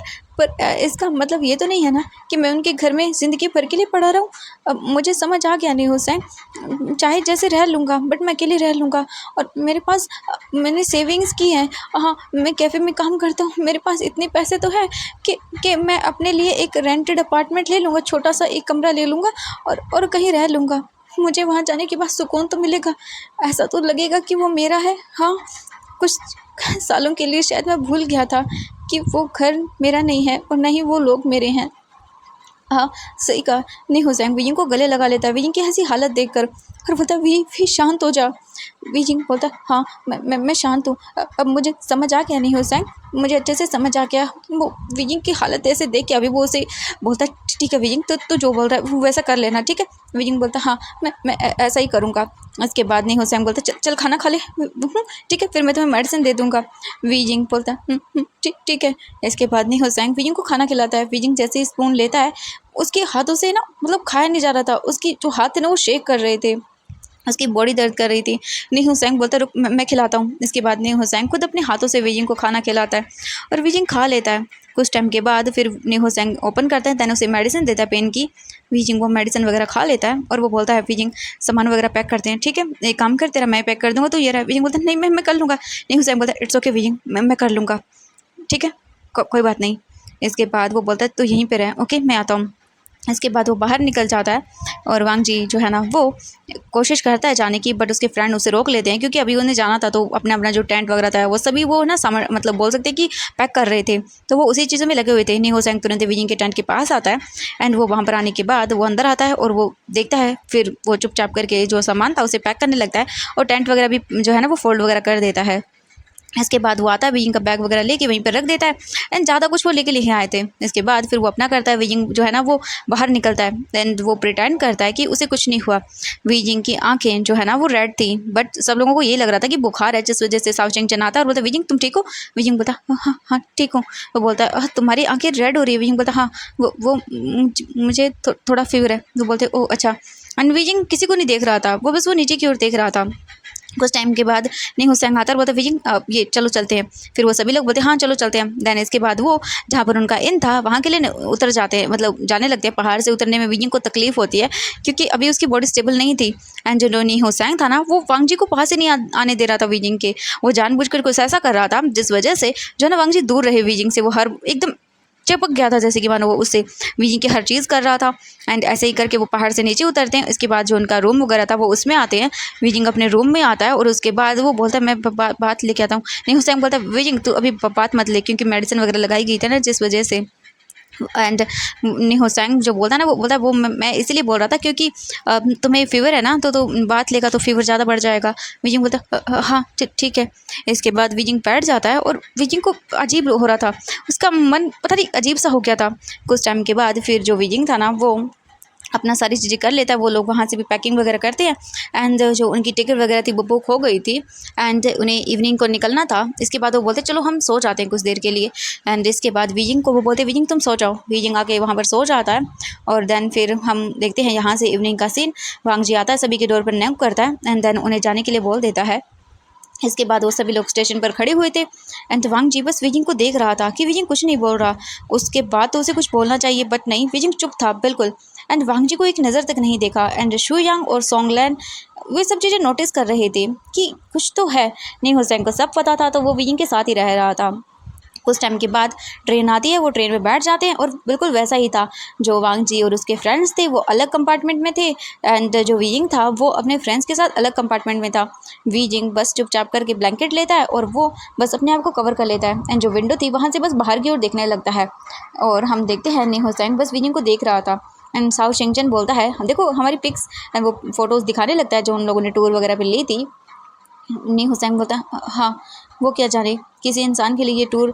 इसका मतलब ये तो नहीं है ना कि मैं उनके घर में ज़िंदगी भर के लिए पड़ा रहूँ। अब मुझे समझ आ गया नहीं हुसैन, चाहे जैसे रह लूँगा, बट मैं अकेले रह लूँगा, और मेरे पास मैंने सेविंग्स की हैं। हाँ, मैं कैफ़े में काम करता हूँ, मेरे पास इतने पैसे तो हैं कि मैं अपने लिए एक रेंटेड अपार्टमेंट ले लूँगा, छोटा सा एक कमरा ले लूँगा और कहीं रह लूँगा। मुझे वहाँ जाने के बाद सुकून तो मिलेगा, ऐसा तो लगेगा कि वो मेरा है। हाँ, कुछ सालों के लिए शायद मैं भूल गया था कि वो घर मेरा नहीं है और ना ही वो लोग मेरे हैं। हाँ, सही कहा। नहीं हुसैन विजिंग को गले लगा लेता है विजिंग की ऐसी हालत देखकर, और बोलता, वी शांत हो जा। विजिंग बोलता, हाँ मैं शांत हूँ। अब मुझे समझ आ गया नहीं हुसैन, मुझे अच्छे से समझ आ गया। वो विजिंग की हालत ऐसे देख के अभी वो उसे बोलता, ठीक है विजिंग, तो जो बोल रहा है वो वैसा कर लेना, ठीक है। विजिंग बोलता, हाँ मैं ऐसा ही करूँगा। उसके बाद नहीं हुसैन बोलता, चल खाना खा ले, ठीक है, फिर मैं तुम्हें मेडिसिन दे दूँगा। विजिंग बोलता, ठीक है। इसके बाद नहीं हुसैन विजिंग को खाना खिलाता है। विजिंग जैसे ही स्पून लेता है, उसके हाथों से ना मतलब खाया नहीं जा रहा था, उसकी जो हाथ थे ना वो शेक कर रहे थे, उसकी बॉडी दर्द कर रही थी। नहीं हुसैन बोलता, रुक मैं खिलाता हूँ। इसके बाद नहीं हुसैन खुद अपने हाथों से विजिंग को खाना खिलाता है और विजिंग खा लेता है। कुछ टाइम के बाद फिर नहीं हुसैन ओपन करता है, दैन उसे मेडिसिन देता है पेन की। विजिंग वो मेडिसिन वगैरह खा लेता है और वो बोलता है, विजिंग सामान वगैरह पैक करते हैं, ठीक है, एक काम कर, तेरा मैं पैक कर दूँगा, तो ये रहा। विजिंग बोलता है, नहीं मैं कर लूँगा। नहीं हुसैन बोलता है, इट्स ओके विजिंग, मैं कर लूँगा, ठीक है, कोई बात नहीं। इसके बाद वो बोलता है, तो यहीं पे रहे, ओके मैं आता हूँ। इसके बाद वो बाहर निकल जाता है और वांग जी जो है ना वो कोशिश करता है जाने की, बट उसके फ्रेंड उसे रोक लेते हैं, क्योंकि अभी उन्हें जाना था तो अपना अपना जो टेंट वगैरह था वो सभी वो ना सामान मतलब बोल सकते हैं कि पैक कर रहे थे, तो वो उसी चीज़ों में लगे हुए थे। नहीं हुसैन तुरंत विजिंग के टेंट के पास आता है एंड वो वहाँ पर आने के बाद वो अंदर आता है और वो देखता है, फिर वो चुपचाप करके जो सामान था उसे पैक करने लगता है और टेंट वगैरह भी जो है ना वो फोल्ड वगैरह कर देता है। इसके बाद वो आता है, विजिंग का बैग वगैरह लेके वहीं पर रख देता है एंड ज़्यादा कुछ वो लेके नहीं आए थे। इसके बाद फिर वो अपना करता है, विजिंग जो है ना वो बाहर निकलता है एंड वो प्रिटेंड करता है कि उसे कुछ नहीं हुआ। विजिंग की आंखें जो है ना वो रेड थी, बट सब लोगों को ये लग रहा था कि बुखार है, जिस वजह से साव चिंगचिनाता है और बोलता, विजिंग तुम ठीक हो? विजिंग बोलता, हाँ हाँ ठीक हूँ। वो बोलता है, तुम्हारी आंखें रेड हो रही है? विजिंग बोलता, हाँ वो मुझे थोड़ा फीवर है। वो बोलते, ओह अच्छा। एंड विजिंग किसी को नहीं देख रहा था, वो बस वो नीचे की ओर देख रहा था। कुछ टाइम के बाद नहीं हुसैन आता और बोलता, विजिंग ये चलो चलते हैं। फिर वो सभी लोग बोलते, हाँ चलो चलते हैं। देन इसके बाद वो जहाँ पर उनका इन था वहाँ के लिए उतर जाते हैं, मतलब जाने लगते हैं। पहाड़ से उतरने में विजिंग को तकलीफ होती है क्योंकि अभी उसकी बॉडी स्टेबल नहीं थी एंड जो नहीं हुसैन था ना वो वांग जी को पास से नहीं आने दे रहा था विजिंग के। वो जानबूझकर कुछ ऐसा कर रहा था जिस वजह से जो है ना वांग जी दूर रहे विजिंग से। वो हर एकदम चिपक गया था, जैसे कि मानो वो उससे विजिंग की हर चीज़ कर रहा था। एंड ऐसे ही करके वो पहाड़ से नीचे उतरते हैं। इसके बाद जो उनका रूम वगैरह था वो उसमें आते हैं। विजिंग अपने रूम में आता है और उसके बाद वो बोलता है, मैं बात लेके आता हूँ। नहीं हुसैन बोलता है, विजिंग तू अभी बात मत ले, क्योंकि मेडिसिन वगैरह लगाई गई थी ना जिस वजह से। एंड नहीं हुसैन जो बोलता है ना वो बोलता है, वो मैं इसीलिए बोल रहा था क्योंकि तुम्हें फीवर है ना, तो बात लेगा तो फीवर ज़्यादा बढ़ जाएगा। विजिंग बोलता है, हाँ ठीक है। इसके बाद विजिंग बैठ जाता है और विजिंग को अजीब हो रहा था, उसका मन पता नहीं अजीब सा हो गया था। कुछ टाइम के बाद फिर जो विजिंग था ना वो अपना सारी चीज़ें कर लेता है। वो लोग वहाँ से भी पैकिंग वगैरह करते हैं एंड जो उनकी टिकट वगैरह थी वो बुक हो गई थी एंड उन्हें इवनिंग को निकलना था। इसके बाद वो बोलते, चलो हम सो जाते हैं कुछ देर के लिए। एंड इसके बाद विजिंग को वो बोलते, विजिंग तुम सो जाओ। विजिंग आके वहाँ पर सो जाता है और देन फिर हम देखते हैं यहाँ से इवनिंग का सीन। वांग जी आता है, सभी के डोर पर नॉक करता है एंड देन उन्हें जाने के लिए बोल देता है। इसके बाद वो सभी लोग स्टेशन पर खड़े हुए थे एंड वांग जी बस विजिंग को देख रहा था कि विजिंग कुछ नहीं बोल रहा। उसके बाद तो उसे कुछ बोलना चाहिए बट नहीं, विजिंग चुप था बिल्कुल। एंड वांग जी को एक नज़र तक नहीं देखा। एंड शू यांग और सोंगलैन वे सब चीज़ें नोटिस कर रहे थे कि कुछ तो है। नी हुसैन को सब पता था, तो वो वियिंग के साथ ही रह रहा था। कुछ टाइम के बाद ट्रेन आती है, वो ट्रेन में बैठ जाते हैं और बिल्कुल वैसा ही था। जो वांग जी और उसके फ्रेंड्स थे वो अलग कंपार्टमेंट में थे, एंड जो वीइंग था वो अपने फ्रेंड्स के साथ अलग कंपार्टमेंट में था। वीइंग बस चुपचाप करके ब्लैंकेट लेता है और वो बस अपने आप को कवर कर लेता है, एंड जो विंडो थी वहाँ से बस बाहर की ओर देखने लगता है। और हम देखते हैं नी हुसैन बस वीइंग को देख रहा था। एंड साउ शिंगचन बोलता है देखो हमारी पिक्स, एंड वो फ़ोटोज़ दिखाने लगता है जो उन लोगों ने टूर वगैरह पे ली थी। नी हुसैन बोलता है हाँ, वो क्या जाने किसी इंसान के लिए ये टूर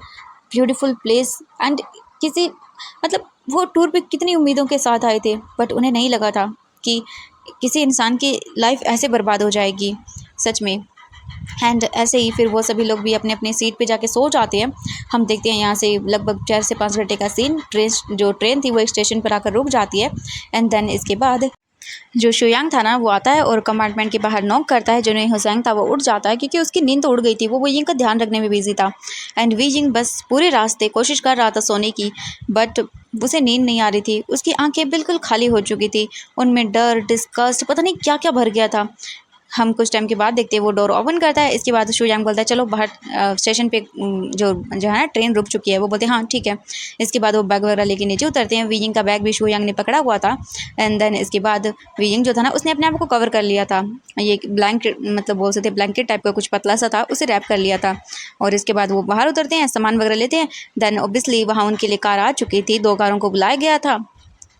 ब्यूटीफुल प्लेस एंड किसी मतलब वो टूर पे कितनी उम्मीदों के साथ आए थे, बट उन्हें नहीं लगा था कि किसी इंसान की लाइफ ऐसे बर्बाद हो जाएगी सच में। एंड ऐसे ही फिर वो सभी लोग भी अपने अपने सीट पे जाके सो जाते हैं। हम देखते हैं यहाँ से लगभग 4 से 5 घंटे का सीन। जो ट्रेन थी वो एक स्टेशन पर आकर रुक जाती है। एंड देन इसके बाद जो शुयांग था ना वो आता है और कंपार्टमेंट के बाहर नॉक करता है। जो नी हुसैन था वो उठ जाता है क्योंकि उसकी नींद तो उड़ गई थी, वो वीइंग का ध्यान रखने में बिजी था। एंड वीइंग बस पूरे रास्ते कोशिश कर रहा था सोने की, बट उसे नींद नहीं आ रही थी। उसकी आंखें बिल्कुल खाली हो चुकी थी, उनमें डर, डिस्गस्ट, पता नहीं क्या क्या भर गया था। हम कुछ टाइम के बाद देखते हैं वो डोर ओपन करता है। इसके बाद शुयांग बोलता है चलो बाहर स्टेशन पे जो जो है ना ट्रेन रुक चुकी है। वो बोलते हैं हाँ ठीक है। इसके बाद वो बैग वगैरह लेके नीचे उतरते हैं। वीइंग का बैग भी शुयांग ने पकड़ा हुआ था। एंड देन इसके बाद वीइंग जो था ना उसने अपने आप को कवर कर लिया था। ये ब्लैंकेट मतलब बोल सकते ब्लैंकेट टाइप का कुछ पतला सा था, उसे रैप कर लिया था। और इसके बाद वो बाहर उतरते हैं, सामान वगैरह लेते हैं। देन ऑब्वियसली वहाँ उनके लिए कार आ चुकी थी, 2 कारों को बुलाया गया था।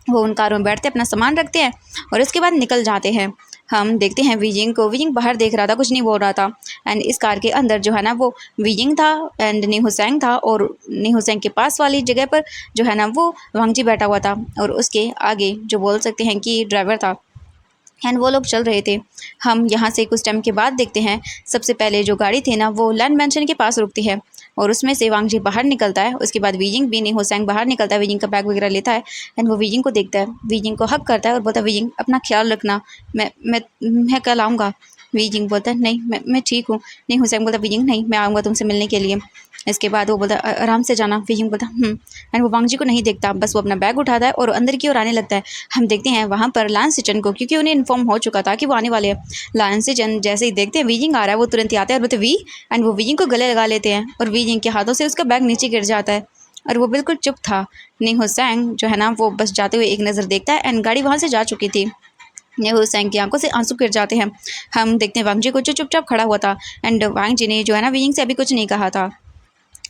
वो उन कारों में बैठते अपना सामान रखते हैं और उसके बाद निकल जाते हैं। हम देखते हैं वीइंग को, वीइंग बाहर देख रहा था, कुछ नहीं बोल रहा था। एंड इस कार के अंदर जो है ना वो वीइंग था एंड नी हुसैन था, और नी हुसैन के पास वाली जगह पर जो है ना वो वांग जी बैठा हुआ था, और उसके आगे जो बोल सकते हैं कि ड्राइवर था। एंड वो लोग चल रहे थे। हम यहाँ से कुछ टाइम के बाद देखते हैं सबसे पहले जो गाड़ी थी ना वो लैंड मैंशन के पास रुकती है, और उसमें से वांग जी बाहर निकलता है। उसके बाद वीइंग भी नी हुसैन बाहर निकलता है, वीइंग का बैग वगैरह लेता है। एंड वो वीइंग को देखता है, वीइंग को हक करता है और बोलता है वीइंग अपना ख्याल रखना, मैं कल आऊँगा। वीइंग बोलता है नहीं मैं ठीक हूँ। नी हुसैन बोलता वीइंग नहीं, मैं आऊँगा तुमसे मिलने के लिए। इसके बाद वो बोलता आराम से जाना। वीइंग बोलता एंड वो वांग जी को नहीं देखता, बस वो अपना बैग उठाता है और अंदर की ओर आने लगता है। हम देखते हैं वहाँ पर लान सिचन को, क्योंकि उन्हें इन्फॉर्म हो चुका था कि वो आने वाले हैं। लान सिचन जैसे ही देखते हैं वीइंग आ रहा है वो तुरंत ही आते हैं और बोलते वी, एंड वो वीइंग को गले लगा लेते हैं और वीइंग के हाथों से उसका बैग नीचे गिर जाता है और वो बिल्कुल चुप था। नी हुसैन जो है ना वो बस जाते हुए एक नज़र देखता है एंड गाड़ी वहाँ से जा चुकी थी। नी हुसैन की आंखों से आंसू गिर जाते हैं। हम देखते हैं वांग जी को जो चुपचाप खड़ा हुआ था, एंड वांग जी ने जो है ना वीइंग से अभी कुछ नहीं कहा था।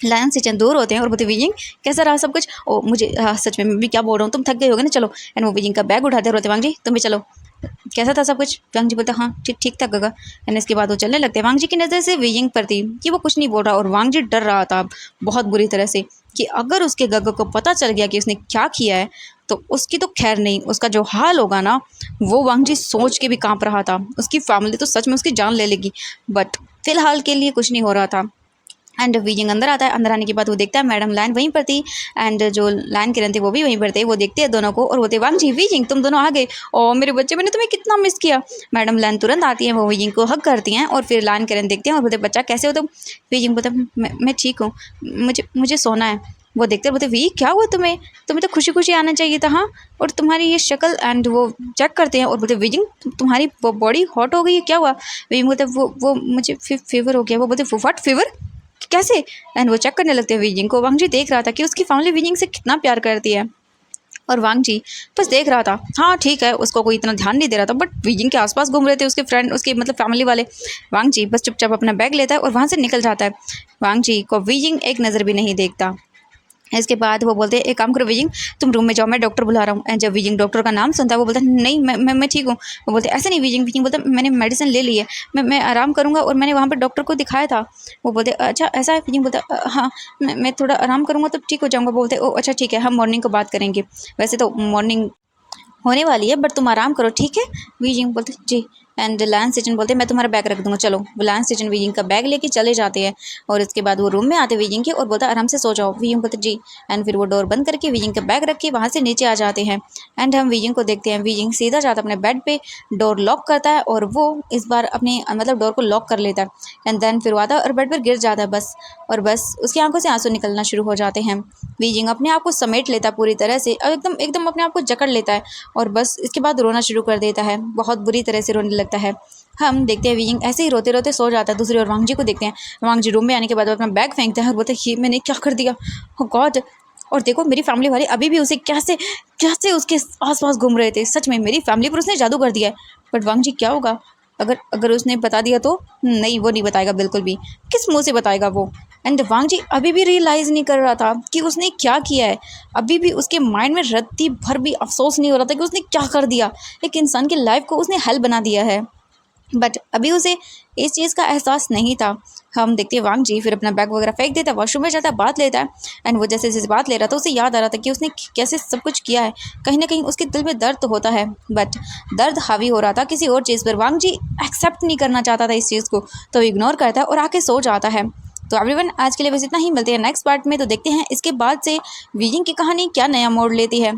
लायन से चंद दूर होते हैं और बोलते वीइंग कैसा रहा सब कुछ। ओ मुझे सच में मैं भी क्या बोल रहा हूँ, तुम थक गए होगे ना, चलो। एंड वो वीइंग का बैग उठाते रोते वांग जी तुम भी चलो, कैसा था सब कुछ। वांग जी बोलते हाँ ठीक ठीक था गगा। एंड इसके बाद वो चलने लगते हैं। वांग जी की नज़र से वीइंग पर थी कि वो कुछ नहीं बोल रहा, और वांग जी डर रहा था बहुत बुरी तरह से कि अगर उसके गगा को पता चल गया कि उसने क्या किया है तो उसकी तो खैर नहीं, उसका जो हाल होगा ना वो वांग जी सोच के भी कांप रहा था। उसकी फैमिली तो सच में उसकी जान ले लेगी, बट फिलहाल के लिए कुछ नहीं हो रहा था। एंड वीइंग अंदर आता है। अंदर आने के बाद वो देखता है मैडम लाइन वहीं पर थी, एंड जो लाइन किरण थे वो भी वहीं पर थे। वो देखते हैं दोनों को और बोलते वांग जी वीइंग तुम दोनों आ गए, और मेरे बच्चे मैंने तुम्हें कितना मिस किया। मैडम लाइन तुरंत आती है, वो वीइंग को हक करती हैं और फिर लाइन किरण देखते हैं और बोलते बच्चा कैसे हो तुम। वीइंग बोलता मैं ठीक हूँ, मुझे सोना है। वो देखते बोलते वी क्या हुआ तुम्हें तो खुशी खुशी आना चाहिए था। हाँ, और तुम्हारी ये शक्ल, एंड वो चेक करते हैं और बोलते वीजिंग तुम्हारी बॉडी हॉट हो गई है, क्या हुआ। वीजिंग बोलते वो मुझे फीवर हो गया। वो बोलते व्हाट फीवर कैसे। एंड वो चेक करने लगते हैं वीजिंग को। वांग जी देख रहा था कि उसकी फैमिली वीजिंग से कितना प्यार करती है, और वांग जी बस देख रहा था। हाँ ठीक है, उसको कोई इतना ध्यान नहीं दे रहा था, बट वीजिंग के आसपास घूम रहे थे उसके फ्रेंड, उसके मतलब फैमिली वाले। वांग जी बस चुपचाप अपना बैग लेता है और वहाँ से निकल जाता है। वांग जी को वीजिंग एक नज़र भी नहीं देखता। इसके बाद वो बोलते हैं एक काम करो वीजिंग तुम रूम में जाओ, मैं डॉक्टर बुला रहा हूँ। एंड जब वीजिंग डॉक्टर का नाम सुनता है वो बोलता है नहीं मैं ठीक हूँ। वो बोलते ऐसे नहीं वीजिंग बोलता मैंने मेडिसिन ले ली है, मैं आराम करूँगा, और मैंने वहाँ पर डॉक्टर को दिखाया था। वो बोलते अच्छा ऐसा है। वीजिंग बोलता हाँ मैं थोड़ा आराम करूँगा तो ठीक हो जाऊँगा। बोलते ओ अच्छा ठीक है, हम मॉर्निंग को बात करेंगे, वैसे तो मॉर्निंग होने वाली है बट तुम आराम करो ठीक है। वीजिंग बोलते जी। एंड लैंस सिचन बोलते हैं मैं तुम्हारा बैग रख दूंगा चलो। वो लैंस सिचन वीजिंग का बैग लेके चले जाते हैं और उसके बाद वो रूम में आते वीजिंग के और बोलता आराम से सो जाओ। वीजिंग बोलते जी। एंड फिर वो डोर बंद करके वीजिंग का बैग रख के वहाँ से नीचे आ जाते हैं। एंड हम वीजिंग को देखते हैं, वीजिंग सीधा जाता अपने बेड पे, डोर लॉक करता है और वो इस बार अपनी मतलब डोर को लॉक कर लेता है। एंड देन फिर वो आता है और बेड पर गिर जाता है बस। और बस उसकी आंखों से आंसू निकलना शुरू हो जाते हैं। वीजिंग अपने आप को समेट लेता है पूरी तरह से और एकदम एकदम अपने आप को जकड़ लेता है और बस इसके बाद रोना शुरू कर देता है, बहुत बुरी तरह से रोने लगता है। हम देखते हैं वीजिंग ऐसे ही रोते रोते सो जाता है। दूसरी ओर वांग जी को देखते हैं, वांग जी रूम में आने के बाद वो अपना बैग फेंकते हैं और बोलते हैं ये मैंने क्या कर दिया, ओ गॉड। और देखो मेरी फैमिली वाले अभी भी उसे कैसे कैसे उसके आसपास घूम रहे थे, सच में मेरी फैमिली पर उसने जादू कर दिया है। बट वांग जी क्या होगा अगर अगर उसने बता दिया तो? नहीं, वो नहीं बताएगा बिल्कुल भी, किस मुंह से बताएगा वो। एंड वांग जी अभी भी रियलाइज़ नहीं कर रहा था कि उसने क्या किया है। अभी भी उसके माइंड में रत्ती भर भी अफसोस नहीं हो रहा था कि उसने क्या कर दिया, एक इंसान की लाइफ को उसने हेल बना दिया है। बट अभी उसे इस चीज़ का एहसास नहीं था। हम देखते हैं वांग जी फिर अपना बैग वगैरह फेंक देता है, वॉशरूम में जाता है, बात लेता है। एंड वो जैसे जैसे बात ले रहा था उसे याद आ रहा था कि उसने कैसे सब कुछ किया है। कहीं ना कहीं उसके दिल में दर्द तो होता है, बट दर्द हावी हो रहा था किसी और चीज़ पर। वांग जी एक्सेप्ट नहीं करना चाहता था इस चीज़ को, तो इग्नोर करता है और आके सो जाता है। तो एवरीवन आज के लिए बस इतना ही, मिलते हैं नेक्स्ट पार्ट में। तो देखते हैं इसके बाद से वीजिंग की कहानी क्या नया मोड़ लेती है।